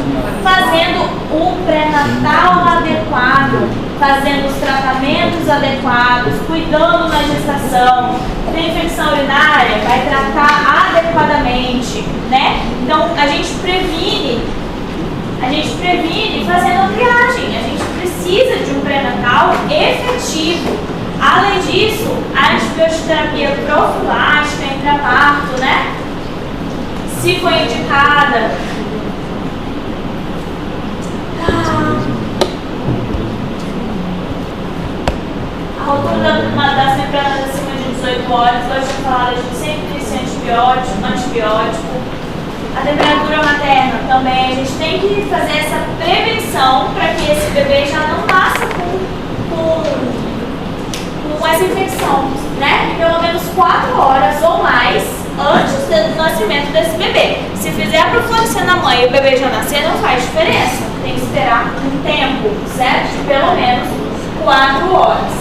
Fazendo o pré-natal adequado, fazendo os tratamentos adequados, cuidando na gestação. Tem infecção urinária, vai tratar adequadamente, né? Então a gente previne fazendo a triagem. A gente precisa de um pré-natal efetivo. Além disso, a antibioterapia profilática intraparto, né? Se for indicada. A rotura das membranas acima de 18 horas, eu tinha falado, a gente sempre disse antibiótico. A temperatura materna também, a gente tem que fazer essa prevenção para que esse bebê já não nasça com essa infecção, né? Pelo menos 4 horas ou mais antes do nascimento desse bebê. Se fizer a profilaxia na mãe e o bebê já nascer, não faz diferença. Tem que esperar um tempo, certo? De pelo menos 4 horas.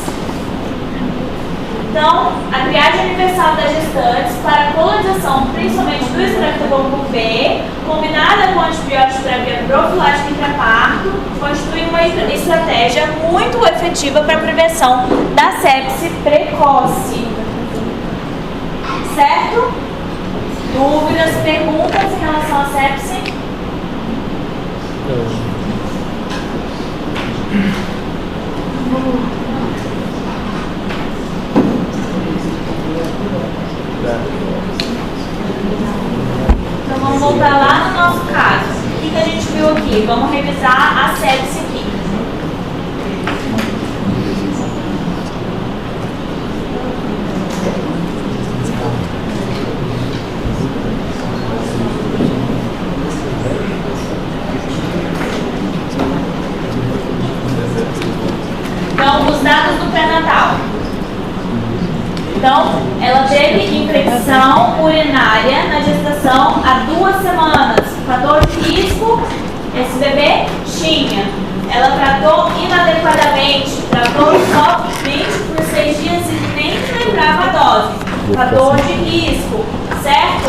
Então, a triagem universal das gestantes para a colonização, principalmente do estreptobocco B, combinada com antibiótico terapia profilática intraparto, constitui uma estratégia muito efetiva para a prevenção da sepse precoce. Certo? Dúvidas, perguntas em relação à sepse? aqui. Vamos revisar a sepse aqui. Então, os dados do pré-natal. Então, ela teve infecção urinária na gestação há 2 semanas. Fator de risco, esse bebê tinha. Ela tratou inadequadamente, tratou só 20 por 6 dias e nem lembrava a dose. Fator de risco, certo?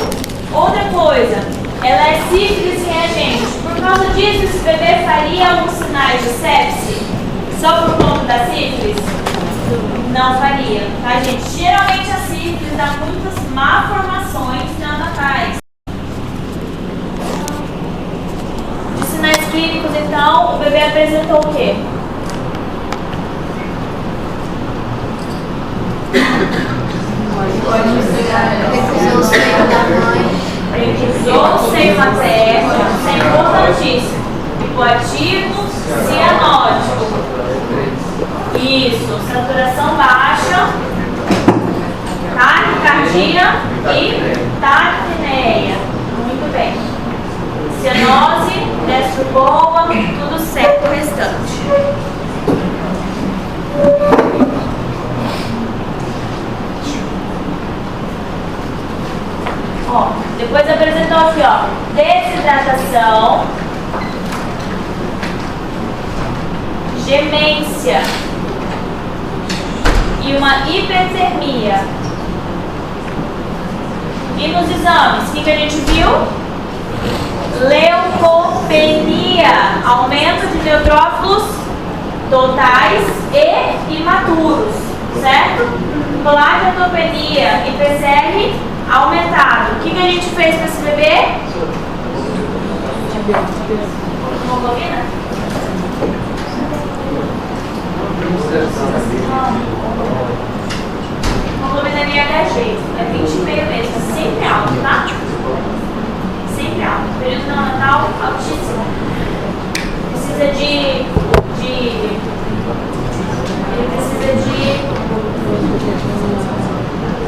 Outra coisa, ela é sífilis reagente. Por causa disso, esse bebê faria alguns sinais de sepse? Só por conta da sífilis? Não faria, tá, gente? Geralmente a sífilis dá muitas malformações neonatais. De sinais clínicos, então, o bebê apresentou o quê? Recusou o seio da mãe. Recusou o seio materno, isso é importantíssimo. Hipoativo, cianótico. Isso, saturação baixa, taquicardia e taquipneia. Muito bem. Cianose, destro boa, tudo certo o restante. Ó, depois apresentou aqui, ó, desidratação, gemência e uma hipertermia. E nos exames, o que a gente viu? Leucopenia, aumento de neutrófilos totais e imaturos, certo? Plaquetopenia e PCR aumentado. O que a gente fez para esse bebê? Hemoglobina? Hemoglobina NHG é 20,5 mesmo, sempre alto, tá? Sempre alto. Período neonatal altíssimo. Precisa de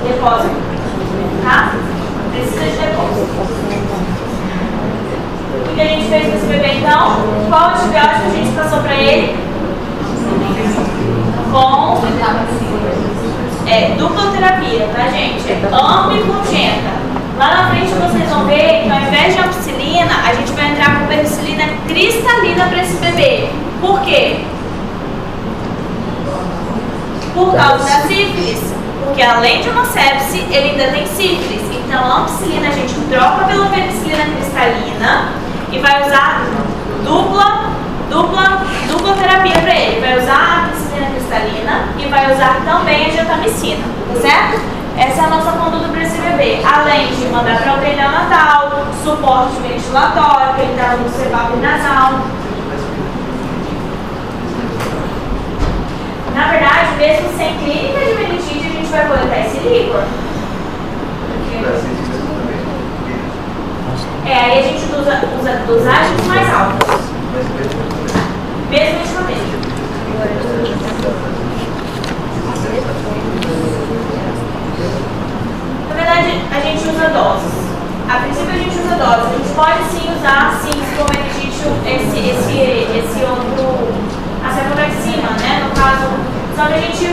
depósito, tá? Precisa de depósito. O que a gente fez com esse bebê então? Qual antibiótico a gente passou para ele? Com dupla terapia, tá, gente? Ampicongenta. Lá na frente vocês vão ver que ao invés de ampicilina, a gente vai entrar com penicilina cristalina para esse bebê. Por quê? Por causa da sífilis. Porque além de uma sepse, ele ainda tem sífilis. Então a ampicilina a gente troca pela penicilina cristalina e vai usar dupla terapia para ele. Vai usar a ampicilina cristalina e vai usar também a gentamicina, tá certo? Essa é a nossa conduta para esse bebê. Além de mandar para o UTI neonatal, suporte ventilatório, que ele está no CPAP nasal. Na verdade, mesmo sem clínica de meningite, a gente vai coletar esse líquor. Aí a gente usa dosagens mais altas. Mesmo ultimamente. Na verdade, a gente usa doses. A princípio a gente usa doses. A gente pode sim usar, sim, como esse outro, a cefalexina, né? No caso, só que a gente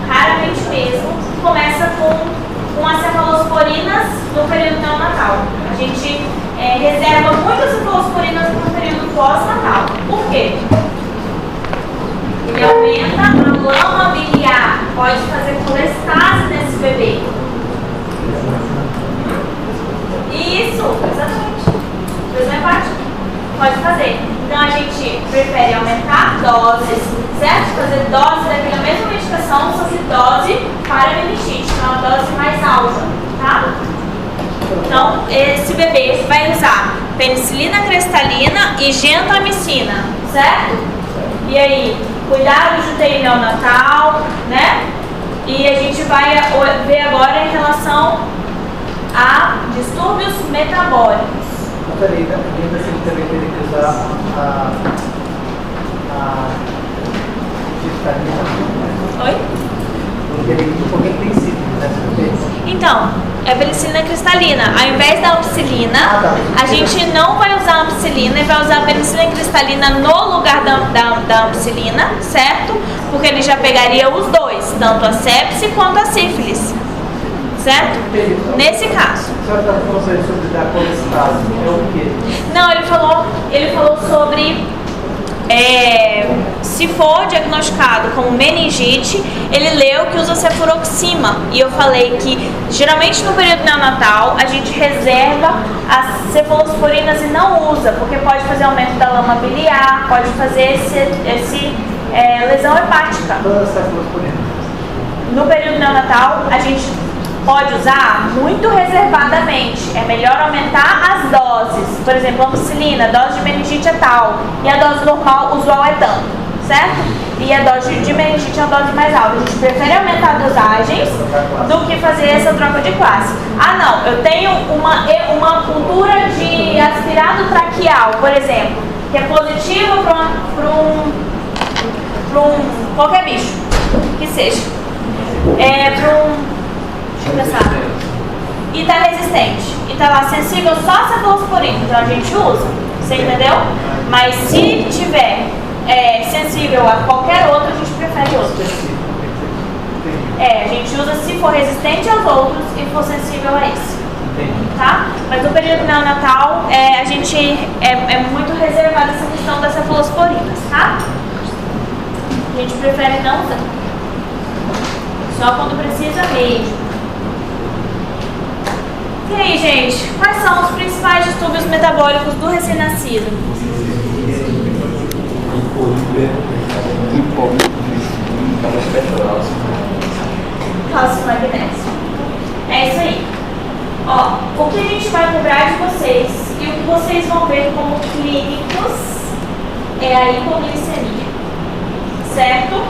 raramente mesmo, começa com as cefalosporinas no período neonatal. A gente reserva muitas cefalosporinas no período pós-natal. Por quê? Ele aumenta a lama biliar, pode fazer colestase nesse bebê. Isso, exatamente. Fez uma parte? Pode fazer. Então a gente prefere aumentar doses, certo? Fazer dose daquela mesma medicação, só que dose para meningite, então uma dose mais alta, tá? Então esse bebê vai usar penicilina cristalina e gentamicina, certo? E aí, cuidado de UTI neonatal, né? E a gente vai ver agora em relação a distúrbios metabólicos. Peraí, ainda assim também teria que usar a cisteína. Oi? Porque tem princípio, né? Então, é penicilina cristalina. Ao invés da ampicilina, a gente não vai usar a ampicilina e vai usar a penicilina cristalina no lugar da ampicilina, certo? Porque ele já pegaria os dois, tanto a sepse quanto a sífilis, certo? Nesse caso. A senhora está falando sobre da colestase, é o quê? Não, ele falou sobre se for diagnosticado como meningite, ele leu que usa cefuroxima. E eu falei que geralmente no período neonatal a gente reserva as cefalosporinas e não usa, porque pode fazer aumento da lama biliar, pode fazer lesão hepática. Todas as cefalosporinas. No período neonatal a gente pode usar muito reservadamente. É melhor aumentar as doses. Por exemplo, a ampicilina, a dose de meningite é tal. E a dose normal, usual, é tanto. Certo? E a dose de meningite é uma dose mais alta. A gente prefere aumentar dosagens do que fazer essa troca de classe. Ah, não. Eu tenho uma cultura de aspirado traqueal, por exemplo, que é positivo para qualquer bicho que seja. Deixa eu pensar. E tá resistente. E tá lá sensível só a cefalosporina. Então a gente usa. Você entendeu? Mas se tiver sensível a qualquer outro, a gente prefere outro. A gente usa se for resistente aos outros e for sensível a esse. Tá? Mas no período neonatal, a gente é muito reservado essa questão das cefalosporinas, tá? A gente prefere não usar. Só quando precisa mesmo. E aí, gente, quais são os principais distúrbios metabólicos do recém-nascido? Cálcio, magnésio. É isso aí. Ó, o que a gente vai cobrar de vocês e o que vocês vão ver como clínicos é a hipoglicemia, certo?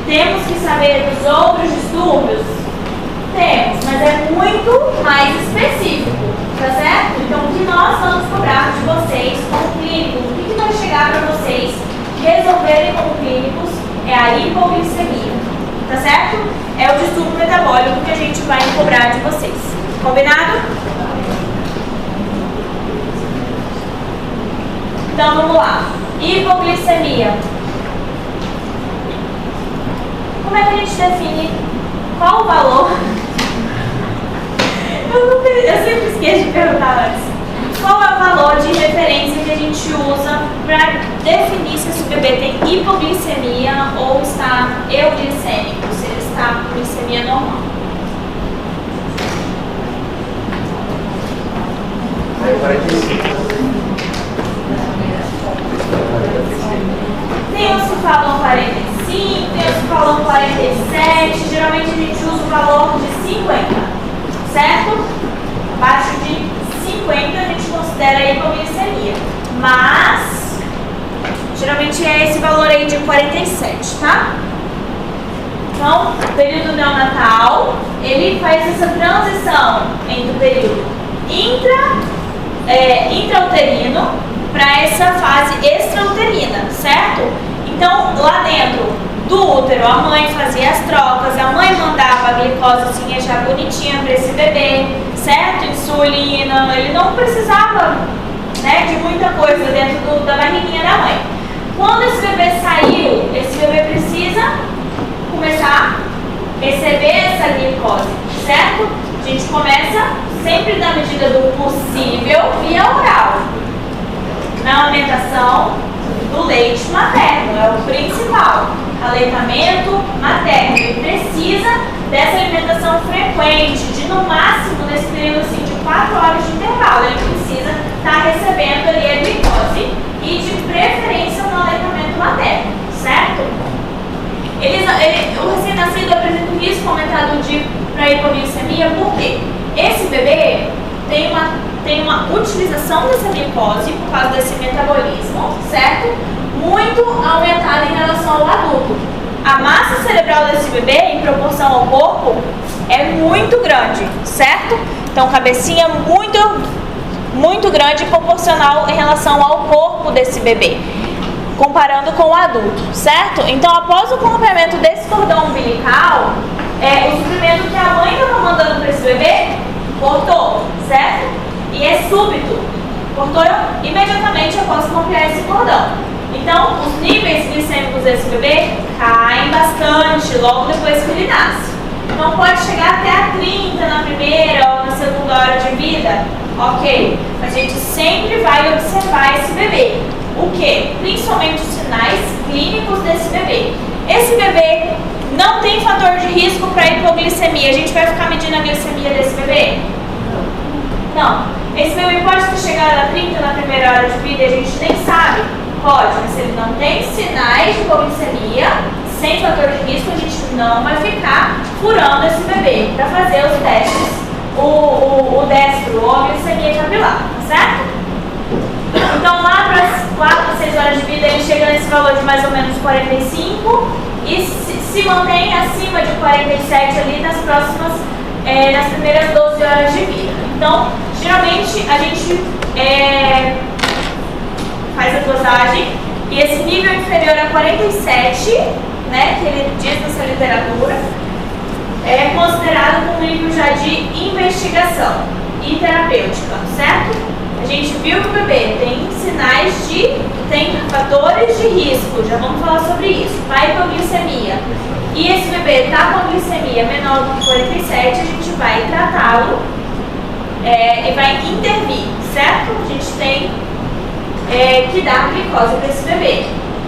Temos que saber dos outros distúrbios? Temos, mas é muito mais específico, tá certo? Então, o que nós vamos cobrar de vocês como clínicos, o que vai chegar para vocês resolverem como clínicos é a hipoglicemia, tá certo? É o distúrbio metabólico que a gente vai cobrar de vocês. Combinado? Então, vamos lá. Hipoglicemia. Como é que a gente define qual o valor? Eu sempre esqueço de perguntar antes. Qual é o valor de referência que a gente usa para definir se esse bebê tem hipoglicemia ou está euglicêmico, se ele está com glicemia normal? Tem uns que falam 45, tem uns que falam 47, geralmente a gente usa o valor de 50, certo? Abaixo de 50 a gente considera a hipoglicemia, mas geralmente é esse valor aí de 47, tá? Então, o período neonatal, ele faz essa transição entre o período intrauterino para essa fase extrauterina, certo? Então, lá dentro do útero, a mãe fazia as trocas, a mãe mandava a glicosezinha já bonitinha para esse bebê, certo? Insulina, ele não precisava, né, de muita coisa dentro da barriguinha da mãe. Quando esse bebê saiu, esse bebê precisa começar a receber essa glicose, certo? A gente começa sempre na medida do possível via oral, na alimentação do leite materno, é o principal. Aleitamento materno, ele precisa dessa alimentação frequente, de no máximo nesse período assim, de 4 horas de intervalo, ele precisa estar recebendo ali a glicose e de preferência no aleitamento materno, certo? O recém-nascido apresenta um risco aumentado para hipoglicemia porque esse bebê tem uma utilização dessa glicose por causa desse metabolismo, certo? Muito aumentada em relação ao adulto. A massa cerebral desse bebê, em proporção ao corpo, é muito grande, certo? Então, cabecinha muito muito grande e proporcional em relação ao corpo desse bebê, comparando com o adulto, certo? Então, após o rompimento desse cordão umbilical, o suprimento que a mãe estava mandando para esse bebê cortou, certo? E é súbito, cortou imediatamente após romper esse cordão. Então, os níveis glicêmicos desse bebê caem bastante logo depois que ele nasce. Então, pode chegar até a 30 na primeira ou na segunda hora de vida. Ok, a gente sempre vai observar esse bebê. O que? Principalmente os sinais clínicos desse bebê. Esse bebê não tem fator de risco para hipoglicemia. A gente vai ficar medindo a glicemia desse bebê? Não. Esse bebê pode ter chegado a 30 na primeira hora de vida e a gente nem sabe. Pode, mas se ele não tem sinais de hipoglicemia, sem fator de risco, a gente não vai ficar furando esse bebê para fazer os testes, o destro ou a glicemia capilar, tá certo? Então lá para as 4 a 6 horas de vida ele chega nesse valor de mais ou menos 45 e se mantém acima de 47 ali nas primeiras 12 horas de vida. Então, geralmente a gente faz a dosagem e esse nível inferior a 47, né, que ele diz nessa literatura, é considerado como um nível já de investigação e terapêutica, certo? A gente viu que o bebê tem tem fatores de risco, já vamos falar sobre isso, a hipoglicemia. E esse bebê está com a glicemia menor do que 47, a gente vai tratá-lo e vai intervir, certo? A gente tem que dar glicose para esse bebê.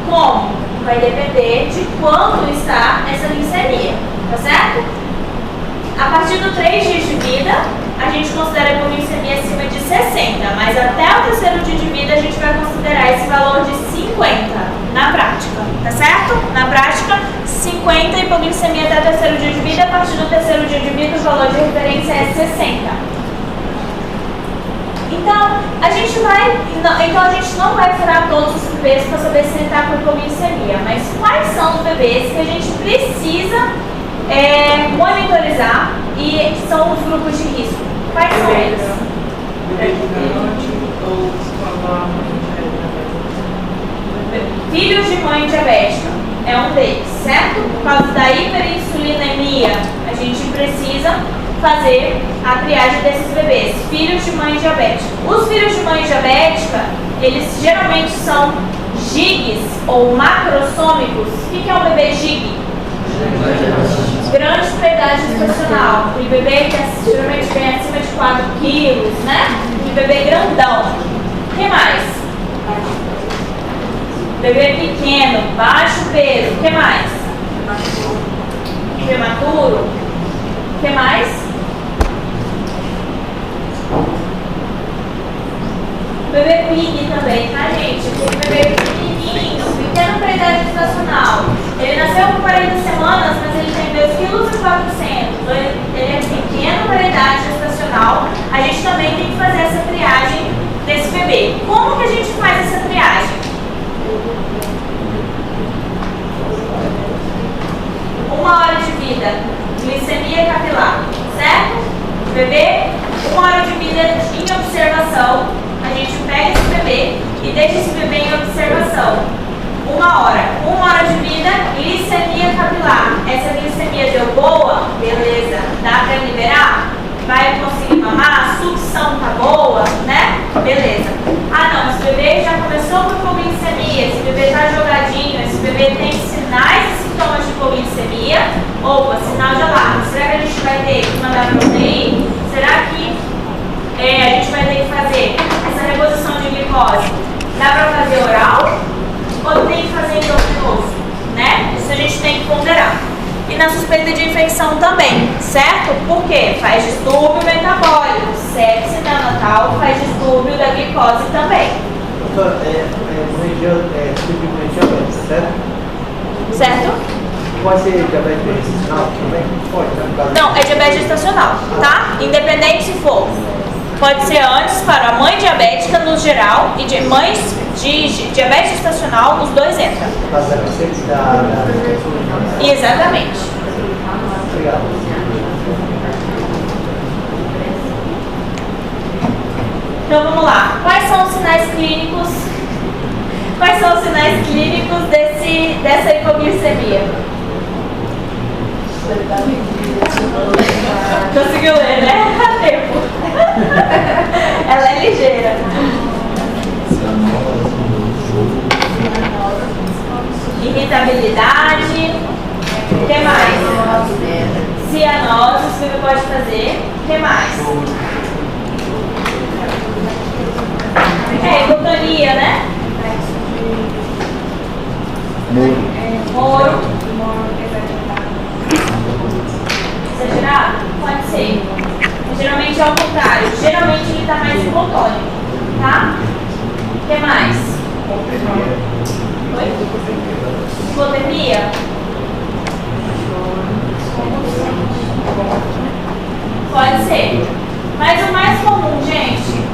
Como? Vai depender de quanto está essa glicemia, tá certo? A partir do 3 dias de vida, a gente considera a hipoglicemia acima de 60, mas até o 3º dia de vida a gente vai considerar esse valor de 50 na prática, tá certo? Na prática, 50 hipoglicemia até o 3º dia de vida, a partir do 3º dia de vida o valor de referência é 60. Então, a gente não vai furar todos os bebês para saber se ele está com hipoglicemia, mas quais são os bebês que a gente precisa monitorizar e são os grupos de risco? Quais são eles? Filhos de mãe diabética é um deles, certo? Por causa da hiperinsulinemia, a gente precisa fazer a triagem desses bebês, filhos de mãe diabética. Os filhos de mãe diabética, eles geralmente são gigs ou macrosômicos. O que é um bebê gig? Grande para idade gestacional. E bebê que geralmente vem acima de 4 quilos, né? E bebê grandão. O que mais? Bebê pequeno, baixo peso. O que mais? Prematuro. O que mais? Bebê pig também, tá, gente? Aquele bebê pequenininho, pequeno para idade gestacional. Ele nasceu com 40 semanas, mas ele tem 2,4 kg. Ele é pequeno para idade gestacional. A gente também tem que fazer essa triagem desse bebê. Como que a gente faz essa triagem? 1 hora de vida, glicemia capilar, certo? Bebê, 1 hora de vida em observação. A gente pega esse bebê e deixa esse bebê em observação. 1 hora de vida, glicemia capilar. Essa glicemia deu boa? Beleza. Dá pra liberar? Vai conseguir mamar? A sucção tá boa, né? Beleza. Ah não, esse bebê já começou com hipoglicemia, esse bebê tá jogadinho, esse bebê tem sinais e sintomas de hipoglicemia. Opa, sinal de alarme. Será que a gente vai ter que mandar para UTI? Será que a gente vai ter que fazer essa reposição de glicose? Dá para fazer oral ou tem que fazer endovenoso, né? Isso a gente tem que ponderar. E na suspeita de infecção também, certo? Por quê? Faz distúrbio metabólico. Sepse neonatal faz distúrbio da glicose também. Doutora, tipo de mãe diabética, certo? Certo? Pode ser diabetes gestacional também? Pode, né? Não, é diabetes gestacional, tá? Independente se for. Pode ser antes para a mãe diabética no geral e de mães de diabetes gestacional, os dois entram. Exatamente. Obrigado. Então vamos lá. Quais são os sinais clínicos? Quais são os sinais clínicos dessa hipoglicemia? Conseguiu ler, né? Há tempo. Ela é ligeira. Irritabilidade. O que mais? Cianose, o que pode fazer? O que mais? Hipotonia, né? Moro. Exagerado? Pode ser. Geralmente é o contrário. Geralmente ele está mais hipotônico. Tá? O que mais? Oi? Hipotermia? Pode ser. Mas o mais comum, gente,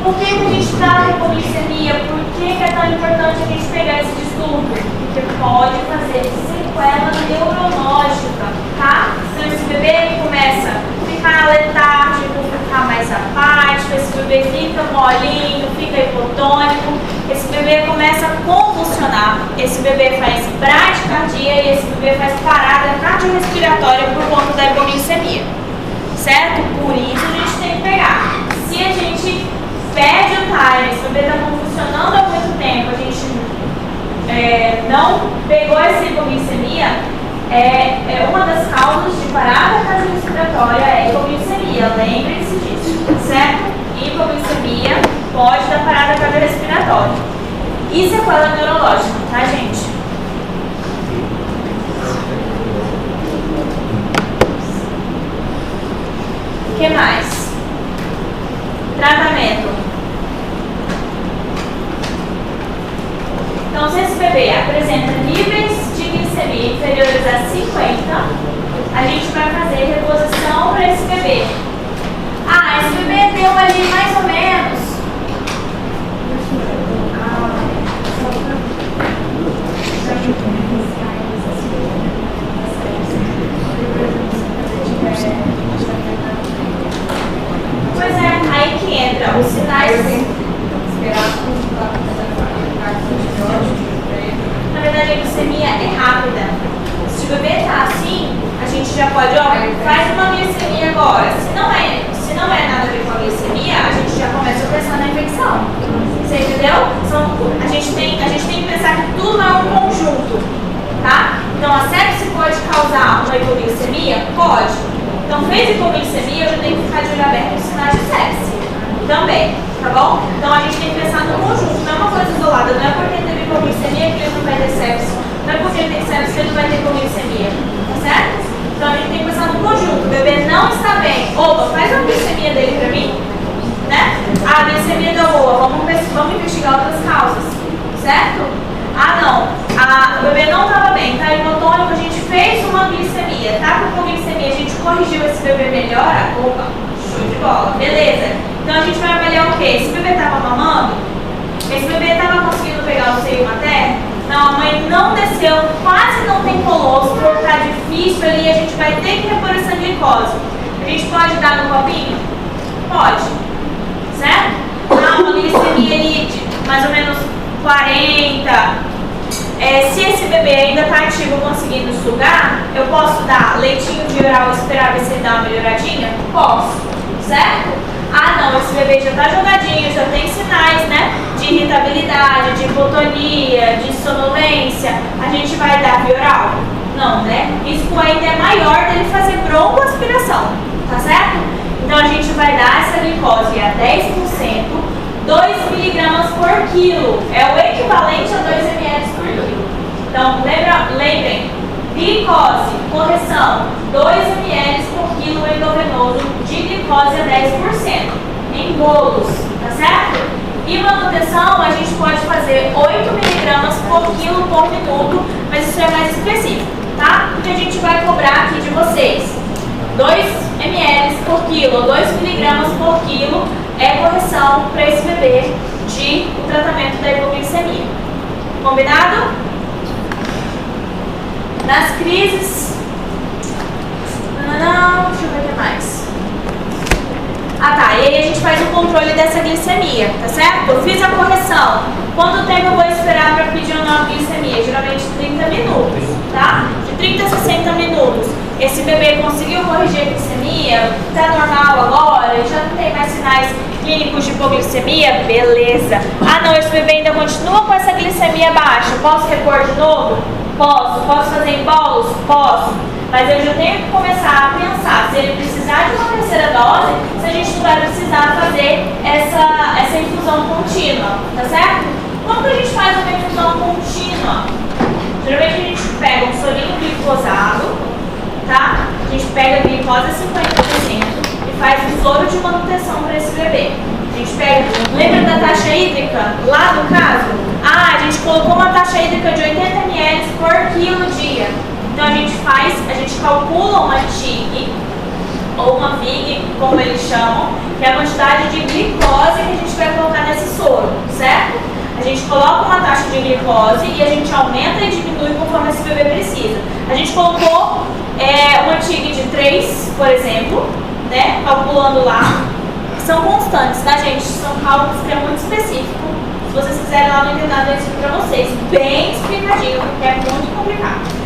por que a gente está com hipoglicemia? Por que é tão importante a gente pegar esse distúrbio? Porque pode fazer sequela neurológica, tá? Então esse bebê começa a ficar letárgico, ficar mais apático, esse bebê fica molinho, fica hipotônico, esse bebê começa a convulsionar, esse bebê faz bradicardia e esse bebê faz parada cardiorrespiratória por conta da hipoglicemia, certo? Por isso a gente tem que pegar. Se a gente perde o time, esse bebê está convulsionando há muito tempo, a gente não pegou essa hipoglicemia, uma das causas de parada cardiorrespiratória é hipoglicemia, lembre-se disso, certo? Hipoglicemia pode dar parada cardiorrespiratória. E sequela neurológica, tá, gente? O que mais? Tratamento. Então, se esse bebê apresenta níveis de glicemia inferiores a 50, a gente vai fazer reposição para esse bebê. Ah, esse bebê deu ali mais ou menos. Pois é, aí que entra os sinais. Na verdade, a glicemia é rápida. Se o bebê está assim, a gente já pode, faz uma glicemia agora. Se não é nada a ver com a glicemia, a gente já começa a pensar na infecção. Você entendeu? A gente tem que pensar que tudo é um conjunto, tá? Então, a sepse pode causar uma hipoglicemia? Pode. Então, fez hipoglicemia, eu já tenho que ficar de olho aberto nos sinais de sepse também, tá bom? Então, a gente tem que pensar no conjunto, não é uma coisa isolada. Não é porque ele teve hipoglicemia que ele não vai ter sepse. Não é porque ele tem sepse que ele não vai ter hipoglicemia, tá certo? Então, a gente tem que pensar no conjunto. O bebê não está bem. Opa, faz uma glicemia dele pra mim, né? A glicemia deu boa, vamos investigar outras causas, certo? Ah, não, o bebê não estava bem, tá hipotônico, a gente fez uma glicemia, tá com hipoglicemia, a gente corrigiu esse bebê, melhora? Opa, show de bola, beleza. Então a gente vai avaliar o quê? Esse bebê estava mamando? Esse bebê estava conseguindo pegar o seio materno? Não, a mãe não desceu, quase não tem colostro, tá difícil ali, a gente vai ter que repor essa glicose. A gente pode dar no copinho? Pode, certo? Ah, uma glicemia ali de mais ou menos 40. Se esse bebê ainda está ativo conseguindo sugar, eu posso dar leitinho de oral e esperar ver se ele dá uma melhoradinha? Posso, certo? Ah, não, esse bebê já está jogadinho, já tem sinais, né, de irritabilidade, de hipotonia, de sonolência. A gente vai dar via oral? Não, né? O risco ainda é maior dele fazer broncoaspiração, tá certo? Então a gente vai dar essa glicose a 10%, 2 mg por quilo. É o equivalente a 2 ml por quilo. Então, lembrem, glicose, correção, 2 ml por quilo endovenoso de glicose a 10%, em bolos, tá certo? E manutenção, a gente pode fazer 8 mg por quilo por minuto, mas isso é mais específico, tá? Porque a gente vai cobrar aqui de vocês. 2 ml por quilo, 2 mg por quilo é correção para esse bebê de o tratamento da hipoglicemia. Combinado? Nas crises... Não, deixa eu ver o que mais. Ah tá, e aí a gente faz o controle dessa glicemia, tá certo? Eu fiz a correção. Quanto tempo eu vou esperar para pedir uma nova glicemia? Geralmente 30 minutos, tá? De 30 a 60 minutos. Esse bebê conseguiu corrigir a glicemia? Tá normal agora? Já não tem mais sinais clínicos de hipoglicemia? Beleza. Ah não, esse bebê ainda continua com essa glicemia baixa. Posso repor de novo? Posso. Posso fazer em bolos? Posso. Mas eu já tenho que começar a pensar se ele precisar de uma terceira dose, se a gente não vai precisar fazer essa infusão contínua, tá certo? Como que a gente faz uma infusão contínua? Geralmente a gente pega um sorinho glicosado, tá? A gente pega a glicose a 50% e faz um soro de manutenção para esse bebê. A gente pega, lembra da taxa hídrica lá no caso? Ah, a gente colocou uma taxa hídrica de 80 ml por quilo dia. Então a gente calcula uma TIG, ou uma VIG, como eles chamam, que é a quantidade de glicose que a gente vai colocar nesse soro, certo? A gente coloca uma taxa de glicose e a gente aumenta e diminui conforme esse bebê precisa. A gente colocou uma TIG de 3, por exemplo, né? Calculando lá. São constantes, tá, gente? São cálculos que é muito específico. Se vocês quiserem lá no internado, eu explico pra vocês. Bem explicadinho, porque é muito complicado.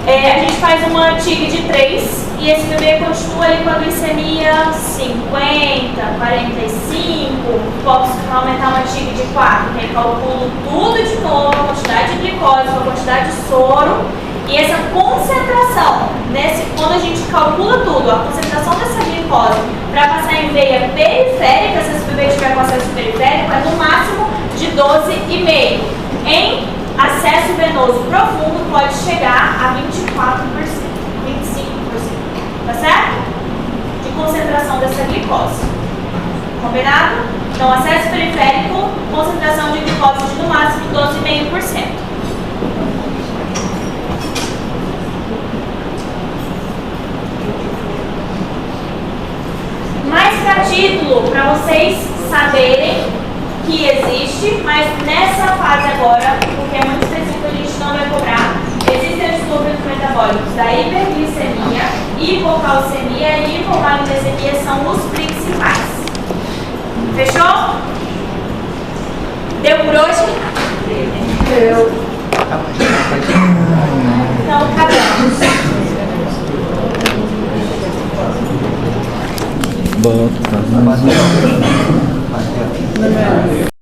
A gente faz uma TIG de 3 e esse bebê continua ali com a glicemia 50, 45, posso aumentar uma TIG de 4, que aí calculo tudo de novo, a quantidade de glicose, a quantidade de soro e essa concentração, quando a gente calcula tudo, a concentração dessa glicose para passar em veia periférica, se esse bebê tiver com acesso periférico, é no máximo de 12,5. Em acesso venoso profundo pode chegar a 24%, 25%, tá certo? De concentração dessa glicose. Combinado? Então, acesso periférico, concentração de glicose de no máximo 12,5%. Mais para título, para vocês saberem que existe, mas nessa fase agora, porque é muito específico, a gente não vai cobrar. Existem os distúrbios metabólicos da hiperglicemia, hipocalcemia e hipomagnesemia são os principais. Fechou? Deu por hoje? Deu. Então, acabamos. Bota.